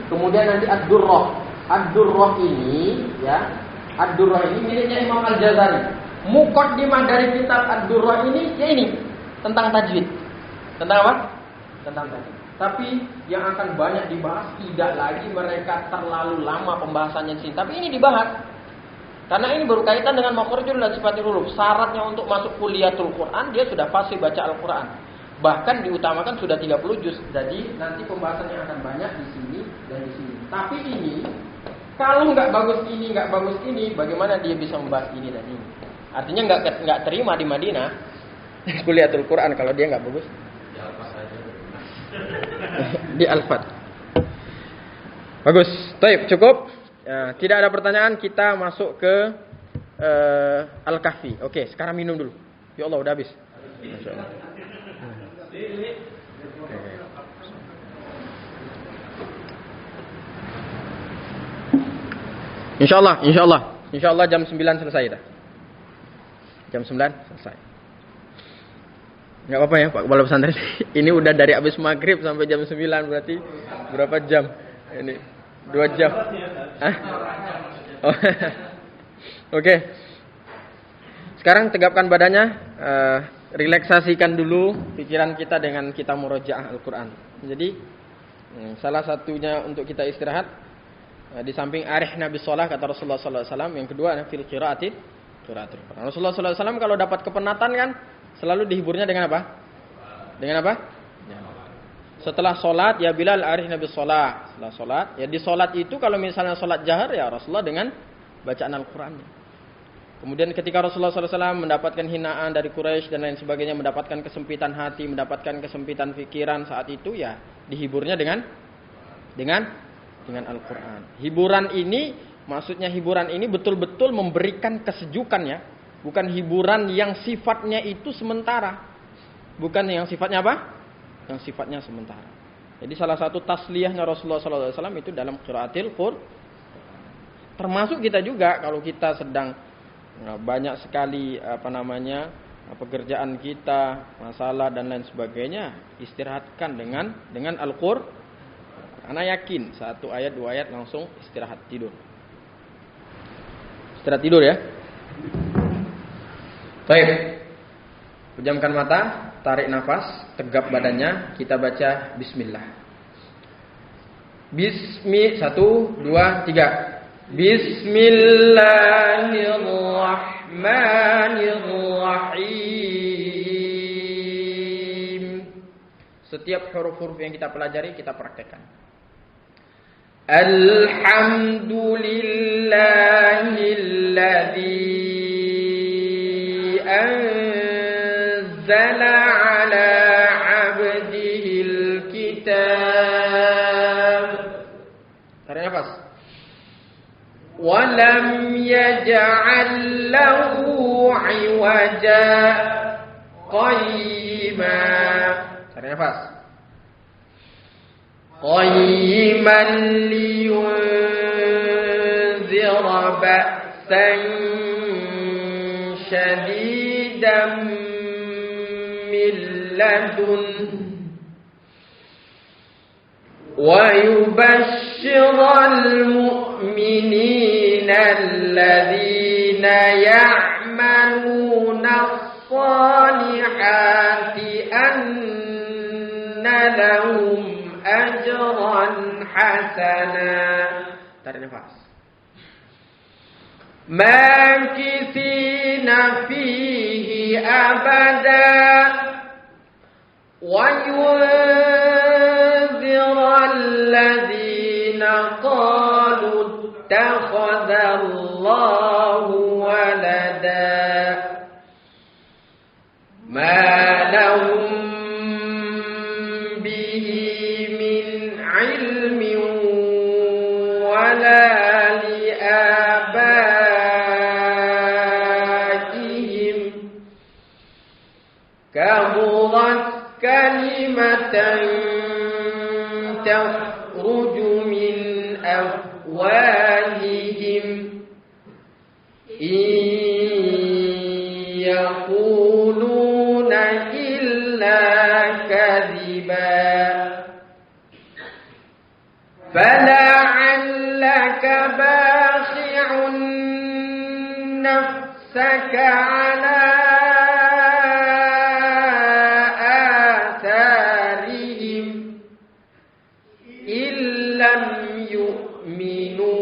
Kemudian nanti Ad-Durrah ini ya. Ad-Durrah ini miliknya Imam Al-Jazari. Muqaddimah dari kitab Ad-Durrah ini ya ini tentang tajwid. Tentang apa? Tentang tajwid. Tapi yang akan banyak dibahas tidak lagi mereka terlalu lama pembahasannya di sini. Tapi ini dibahas. Karena ini berkaitan dengan makhrajul dan sifatul huruf. Syaratnya untuk masuk kuliatul Quran dia sudah fasih baca Al-Quran. Bahkan diutamakan sudah 30 juz. Jadi nanti pembahasannya akan banyak di sini dan di sini. Tapi ini kalau nggak bagus ini, bagaimana dia bisa membahas ini dan ini? Artinya nggak terima di Madinah kuliatul Quran kalau dia nggak bagus. Di Al-Fat. Bagus. Baik, cukup. Ya, tidak ada pertanyaan, kita masuk ke Al-Kahfi. Oke, sekarang minum dulu. Ya Allah, udah habis. Masyaallah. Insyaallah jam 9 selesai dah. Jam 9 selesai. Enggak apa-apa ya Pak Kepala Pesantren. Ini udah dari habis maghrib sampai jam 9 berarti berapa jam? Ini 2 jam. Hah? Oh. Oke. Sekarang tegapkan badannya, relaksasikan dulu pikiran kita dengan kita murojaah Al-Quran. Jadi salah satunya untuk kita istirahat di samping arihna bis shalah kata Rasulullah sallallahu alaihi wasallam, yang kedua fil qiraatil Quran. Rasulullah sallallahu alaihi wasallam kalau dapat kepenatan kan selalu dihiburnya dengan apa? Dengan apa? Setelah sholat ya Bilal arihna bis shalah. Setelah sholat ya di sholat itu kalau misalnya sholat jahar ya Rasulullah dengan bacaan Al-Qur'annya. Kemudian ketika Rasulullah SAW mendapatkan hinaan dari Quraisy dan lain sebagainya, mendapatkan kesempitan hati, mendapatkan kesempitan pikiran saat itu ya dihiburnya dengan Al-Quran. Hiburan ini, maksudnya hiburan ini betul-betul memberikan kesejukan ya, bukan hiburan yang sifatnya itu sementara, bukan yang sifatnya apa? Yang sifatnya sementara. Jadi salah satu tasliyahnya Rasulullah SAW itu dalam qiraatil Qur'an. Termasuk kita juga kalau kita sedang banyak sekali pekerjaan kita, masalah dan lain sebagainya, istirahatkan dengan Al-Qur'an. Ana yakin 1 ayat 2 ayat langsung istirahat tidur. Istirahat tidur ya. Baik. Pejamkan mata, tarik nafas, tegap badannya, kita baca bismillah. Bismi 1 2 3. Bismillahirrahmanirrahim. Setiap huruf-huruf yang kita pelajari kita praktekkan. Alhamdulillahilladzi anzala ala 'abdihil kitab. Tarik nafas. Walam yaj'al lahu 'iwaja qayyima. Tarik nafas. Qayyiman liyunzira ba'san syadidan min ladun wa yubashshiral mu'minina alladhina ya'maluna as-salihati anna lahum ajran hasana. Tarik nafas. Makithina fihi abada wa yunzira alladhina qalu ittakhadha Allahu walada ma lahum bihi min ilmin wala liabaihim kaburat kalimatan takhruju min afwahihim yaquluna illa kadhiba fala'allaka bakhi'un nafsaka ala atharihim illam yu'minu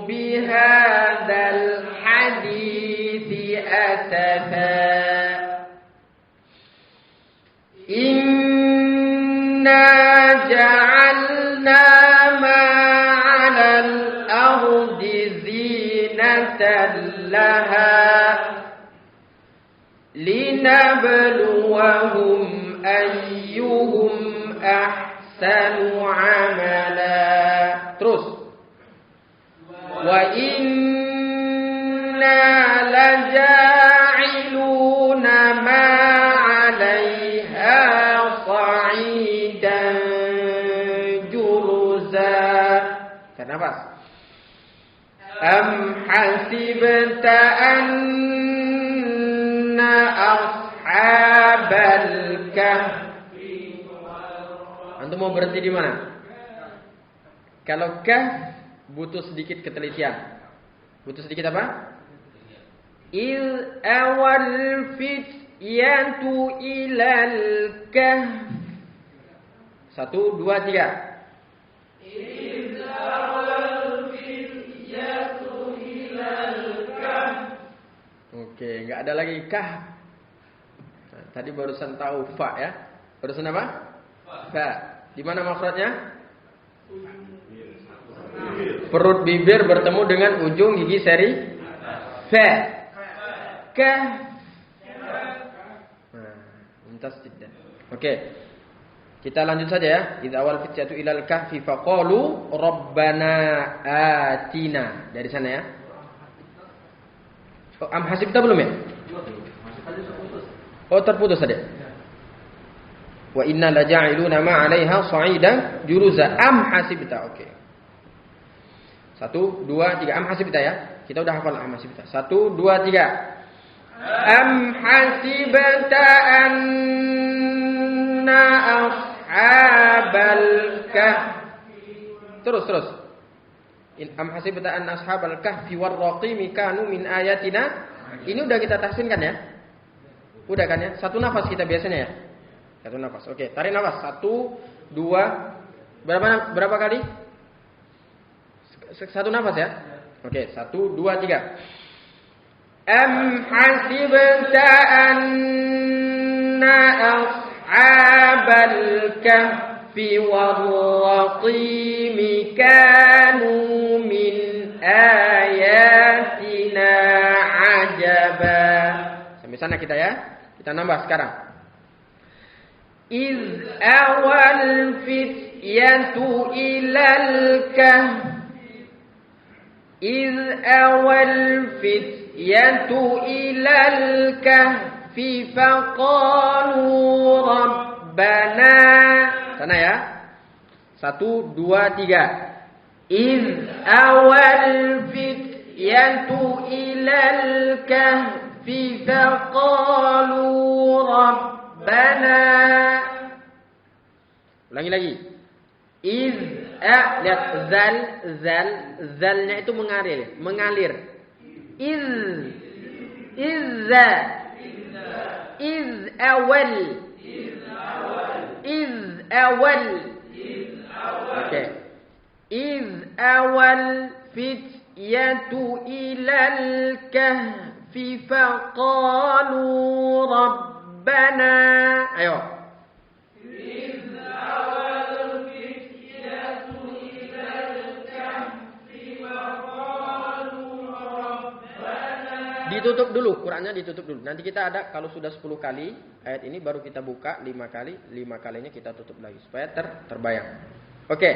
bihadzal hadithi asafa inna ja'alna ma 'alal ardi zinatan laha linabluwahum ayyuhum ahsanu 'amala. Terus wa inna laja'iluna ma 'alaiha sa'idan juruza. Kenapa? Am hasibta anna ashabal kahfi. Antum mau berhenti di mana? Kalau kahf butuh sedikit ketelitian. Butuh sedikit apa? Il awal fityatu ilal kahf. 1, 2, 3. Oke, enggak ada lagi kah. Nah, tadi barusan tahu fa ya. Barusan apa? Fa. Di mana makhrajnya? Perut bibir bertemu dengan ujung gigi seri fa. Kah. Nah, muntas tidak. Oke. Kita lanjut saja ya. Idza awal fityatu ilal kahfi faqalu rabbana atina. Dari sana ya. Oh, am hasibta belum ya? Oh, terputus tadi. Wa inna laja'iluna ma 'alaiha sa'idan juruza. Am hasibta. Oke. 1, 2, 3. Am hasibta ya. Kita udah hafal am hasibta. 1, 2, 3. Am hasibta anna ashabal kahfi. Terus. Am hasibta anna ashabal kahfi war raqimi kanu min ayatina. Ini udah kita tahsinkan ya? Udah kan ya? Satu nafas kita biasanya ya? Satu nafas. Oke, tarik nafas. 1, 2. Berapa kali? Satu nafas ya? Oke, 1, 2, 3. Am hasibta anna ashabal kahfi war raqimi kanu min ayatina ajaba. Sampai sana kita ya. Kita nambah sekarang. Iz awal fityatu ilal kahfi. Iz awal fityatu ilal kahfi faqalu rabbana. Sana ya. 1, 2, 3. Iz awal fityatu fityatu ilal kahfi faqalu rabbana. Ulangi lagi. Lihat zalnya itu mengalir. Awal. Oke. Awal fityatu ilal kahfi faqalu rabbana. Ayo. Ditutup dulu, Qurannya ditutup dulu. Nanti kita ada kalau sudah 10 kali ayat ini baru kita buka 5 kali, 5 kalinya kita tutup lagi supaya terbayang. Oke.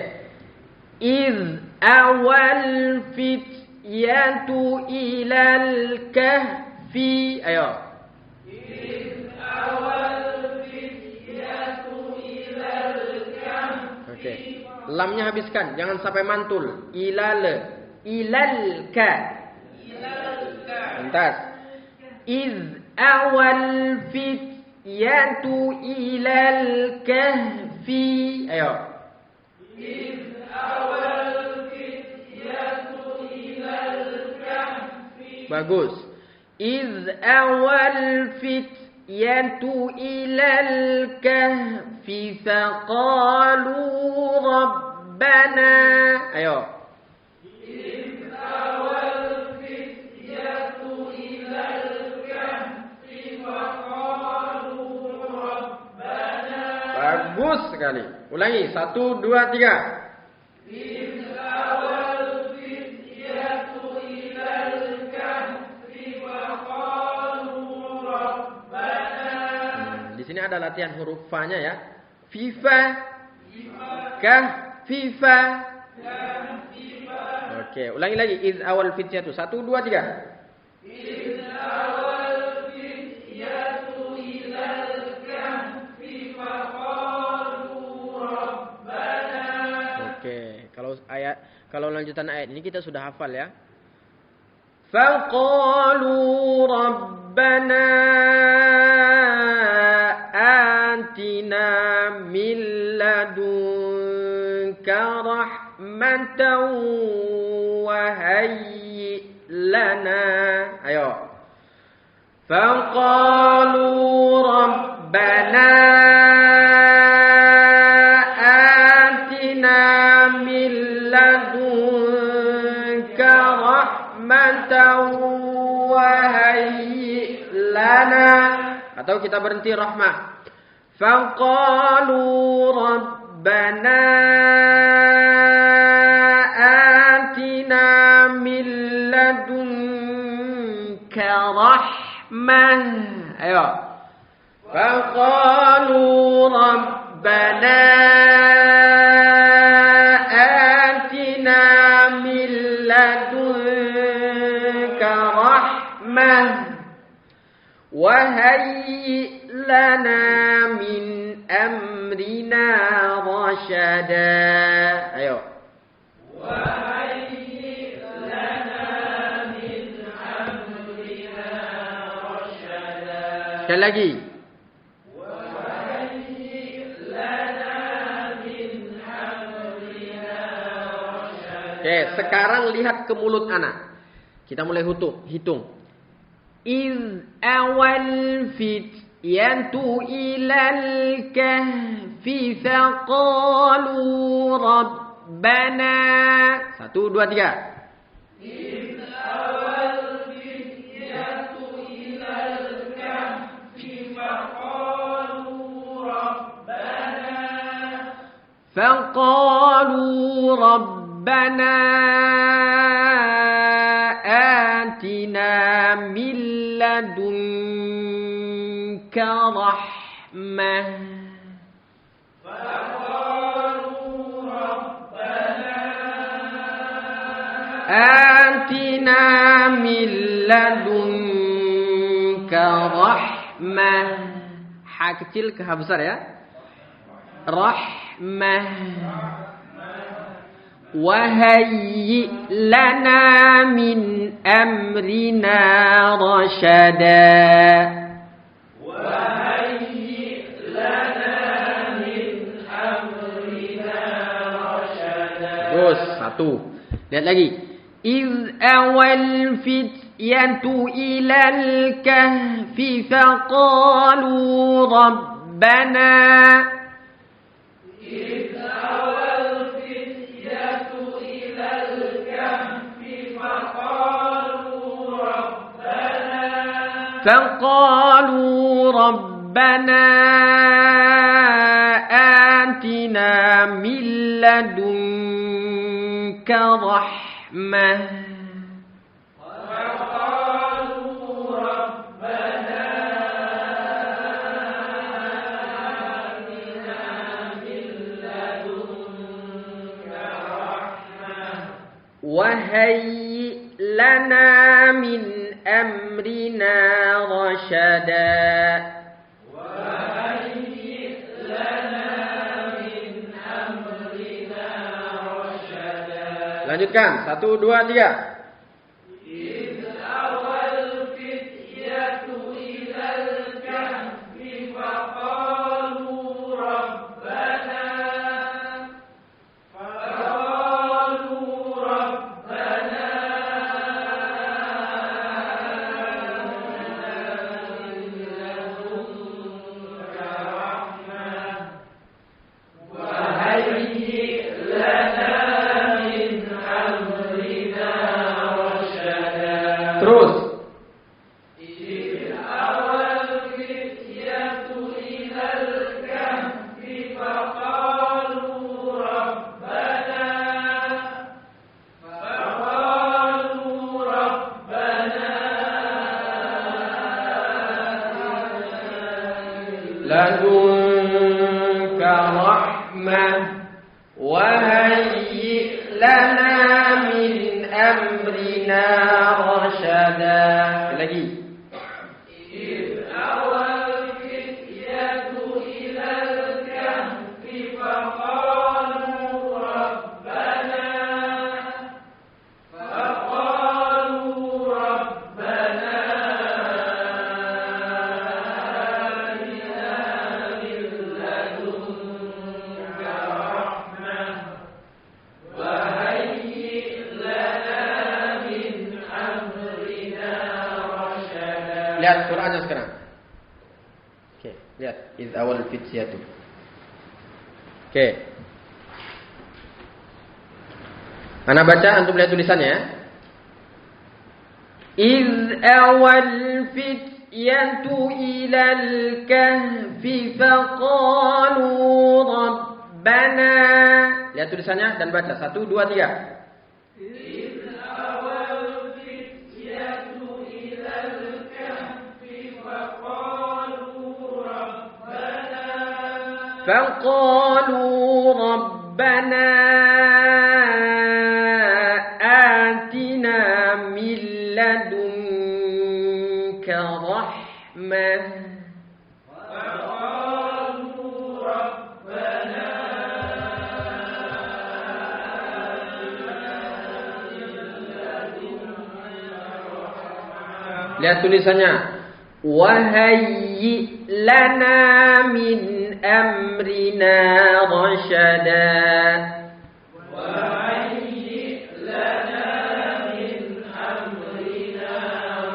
Iz awal fityatu ilal kahfi. Ayo. Iz awal fityatu ilal kahfi. Oke. Lamnya habiskan, jangan sampai mantul. Ilal ka. Entas. Iz awal fityatu ilal kahfi. Ayo. Iz awal fityatu ilal kahfi. Bagus. Iz awal fityatu ilal kahfi faqalu rabbana. Ayo. Bagus sekali. Ulangi. 1, 2, 3. Di sini ada latihan huruf fa-nya ya. Fifa. Kah. Fifa. Oke. Ulangi lagi. Iz awal fityatu. 1, 2, 3. Kalau lanjutan ayat ini kita sudah hafal ya. Faqalu rabbana atina min ladunka rahmatan wa hayyi lana. Ayo. Faqalu rabbana atau kita berhenti rahmah. Faqalu rabbana atina min ladunka rahmah. Ayo. Faqalu rabbana atina min ladunka rahmah. وهيئ لنا من أمرنا رشدا. أيوه. وهيئ لنا من أمرنا رشدا. sekali lagi. وهيئ لنا من أمرنا رشدا. Oke, sekarang lihat ke mulut anak. Kita mulai hitung. Iz awal fityatu ilal kahfi faqalu rabbana. 1, 2, 3. Iz awal fityatu ilal kahfi faqalu rabbana. Faqalu rabbana atina min ladunka rahmah. Faqalu rabbana atina min ladunka rahmah. Ha kecil ke ha besar ya? Rahmah. وهيئ لنا من أمرنا رشدا Terus satu. Lihat lagi. إذ أوى الفتية إلى الكهف فقالوا ربنا آتنا من لدنك رحمة وهيئ لنا من أمرنا رشدا Lanjutkan. 1, 2, 3. Terus. لدنك رحمة وهيئ لنا من أمرنا رشدا lagi lihat Qurannya sekarang. Oke, lihat iz awal fityatu. Oke. Ana baca, antum lihat tulisannya ya. Iz awal fityatu ilal kahfi faqalu rabbana. Lihat tulisannya dan baca 1, 2, 3. فقالوا ربنا آتنا من لدنك رحمة lihat tulisannya wahayyi lana min amrina rasyada wahayyi lana min amrina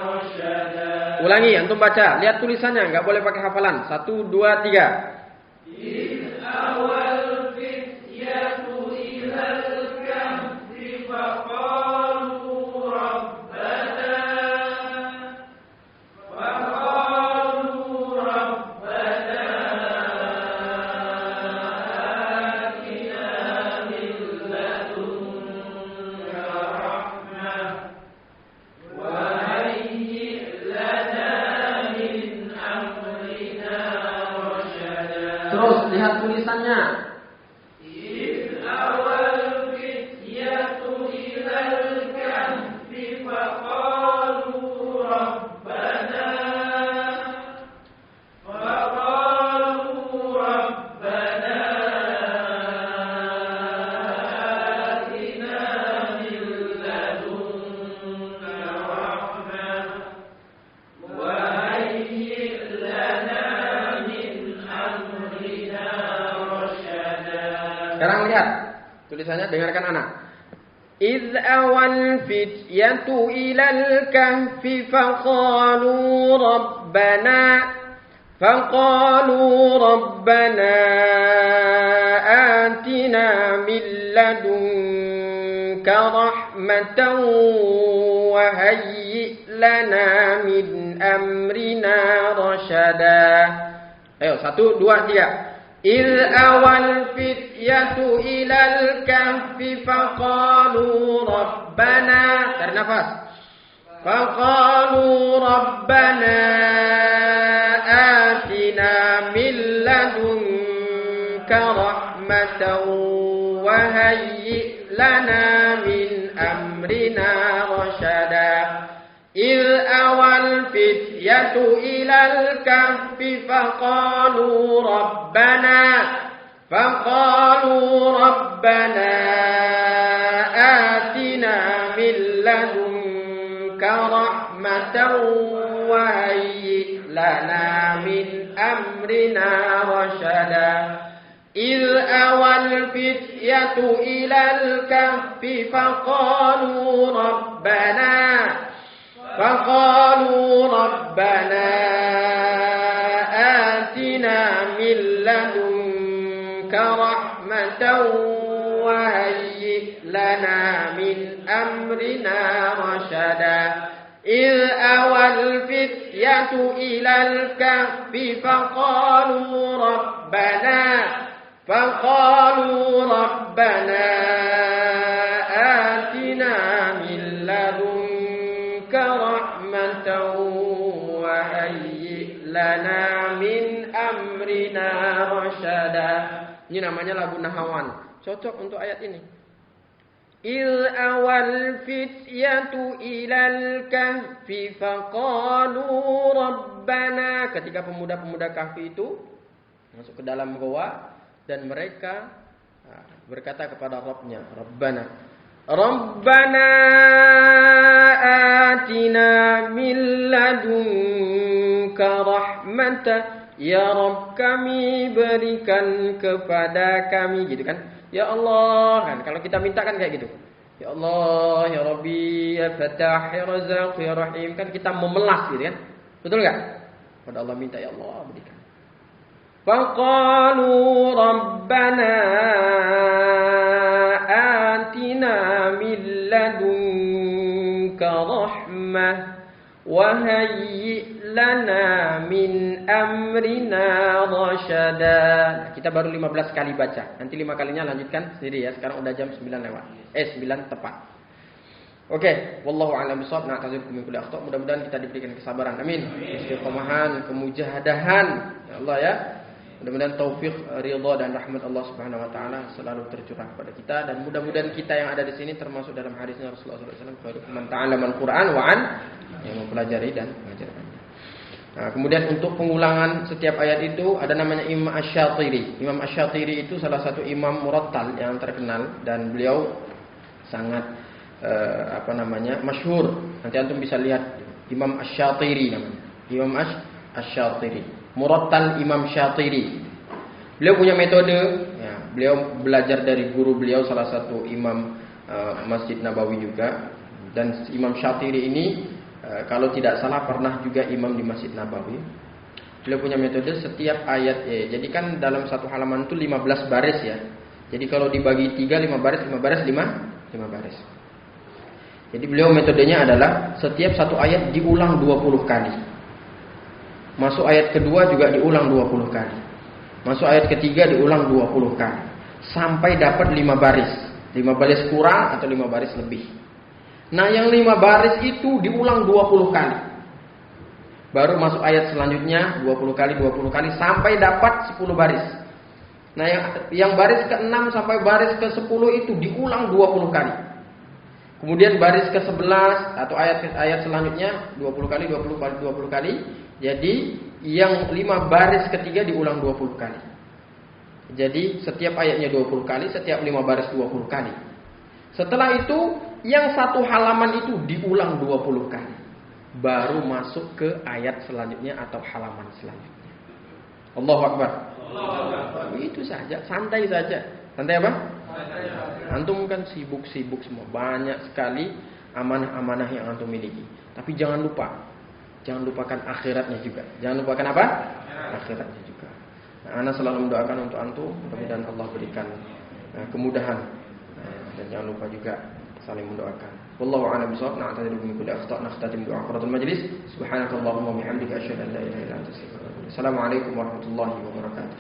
rasyada. Ulangi, antum baca, lihat tulisannya, enggak boleh pakai hafalan. 1, 2, 3. Terus lihat tulisannya. Sekarang lihat tulisannya, dengarkan anak. إذ أوى الفتية إلى الكهف فقالوا ربنا آتنا من لدنك رحمة وهيئ لنا من أمرنا رشدا. Ayo, 1, 2, 3. إذ أوى الفتية إلى الكهف فقالوا ربنا. Tarik nafas. فقالوا ربنا آتنا من لدنك رحمة وهيئ لنا من أمرنا رشدا. إذ أوى الفتية إلى الكهف فقالوا ربنا آتنا من لدنك رحمة وهيئ لنا من أمرنا رشدا. إذ أوى الفتية إلى الكهف فقالوا ربنا آتنا من لدنك رحمة وهيئ لنا من أمرنا رشدا. إذ أوى الفتية إلى الكهف فقالوا ربنا آتنا من لدنك رحمة وهيئ لنا من أمرنا رشدا. Ini namanya lagu Nahawan. Cocok untuk ayat ini. إذ أوى الفتية إلى الكهف فقالوا ربنا. Ketika pemuda-pemuda kahfi itu masuk ke dalam goa dan mereka berkata kepada Rabbnya, Rabbana atina min ladunka rahmatan. Ya Rabb, kami berikan kepada kami, gitu kan? Ya Allah, kan kalau kita minta kan kayak gitu. Ya Allah, ya Rabbi, ya Fatah, ya Razaq, ya Rahim, kan kita memelas gitu kan? Betul enggak? Pada Allah minta, ya Allah berikan. Faqalu Rabbana atina min ladunka rahmah wa hayyi' lana min amrina rasyada. Kita baru 15 kali baca. Nanti 5 kalinya lanjutkan sendiri ya. Sekarang udah jam 9 lewat. 9 tepat. Oke, wallahu a'lam bishawab. Na'tazirukum min kulli akhta'. Mudah-mudahan kita diberikan kesabaran. Amin. Istiqomahan, kemujahadahan. Ya Allah ya. Mudah-mudahan taufik, ridha dan rahmat Allah Subhanahu wa taala selalu tercurah kepada kita, dan mudah-mudahan kita yang ada di sini termasuk dalam hadisnya Rasulullah SAW, khairukum man ta'allama al-Qur'an wa 'an, yang mempelajari dan mengajarkannya. Nah, kemudian untuk pengulangan setiap ayat itu ada namanya Imam Asy-Syatiri. Imam Asy-Syatiri itu salah satu imam murattal yang terkenal dan beliau sangat masyhur. Nanti antum bisa lihat Imam Asy-Syatiri namanya. Imam Asy-Syatiri. Murattal Imam Syatiri. Beliau punya metode ya, beliau belajar dari guru beliau salah satu imam Masjid Nabawi juga. Dan Imam Syatiri ini kalau tidak salah pernah juga imam di Masjid Nabawi. Beliau punya metode setiap ayat jadi kan dalam satu halaman itu 15 baris ya. Jadi kalau dibagi 3, 5 baris, 5 baris, 5 baris. Jadi beliau metodenya adalah setiap satu ayat diulang 20 kali. Masuk ayat kedua juga diulang 20 kali. Masuk ayat ketiga diulang 20 kali. Sampai dapat 5 baris. 5 baris kurang atau 5 baris lebih. Nah yang 5 baris itu diulang 20 kali. Baru masuk ayat selanjutnya 20 kali sampai dapat 10 baris. Nah yang baris ke-6 sampai baris ke-10 itu diulang 20 kali. Kemudian baris ke-11 atau ayat selanjutnya 20 kali. Jadi yang 5 baris ketiga diulang 20 kali. Jadi setiap ayatnya 20 kali, setiap 5 baris 20 kali. Setelah itu yang satu halaman itu diulang 20 kali. Baru masuk ke ayat selanjutnya atau halaman selanjutnya. Allahu Akbar. Itu saja, santai saja. Rantai apa? Antum kan sibuk-sibuk semua. Banyak sekali amanah-amanah yang antum miliki. Tapi jangan lupakan akhiratnya juga. Jangan lupakan apa? Akhiratnya juga. Nah, ana selalu mendoakan untuk antum, mudah-mudahan Allah berikan kemudahan. Dan jangan lupa juga saling mendoakan. Wallahu a'lam bishawab. Na'tadiru min kulli akhta' nakhtatim du'a qiratul majlis. Subhanakallahumma wa bihamdika asyhadu an la ilaha illa anta astaghfiruka wa atubu ilaik. Assalamualaikum warahmatullahi wabarakatuh.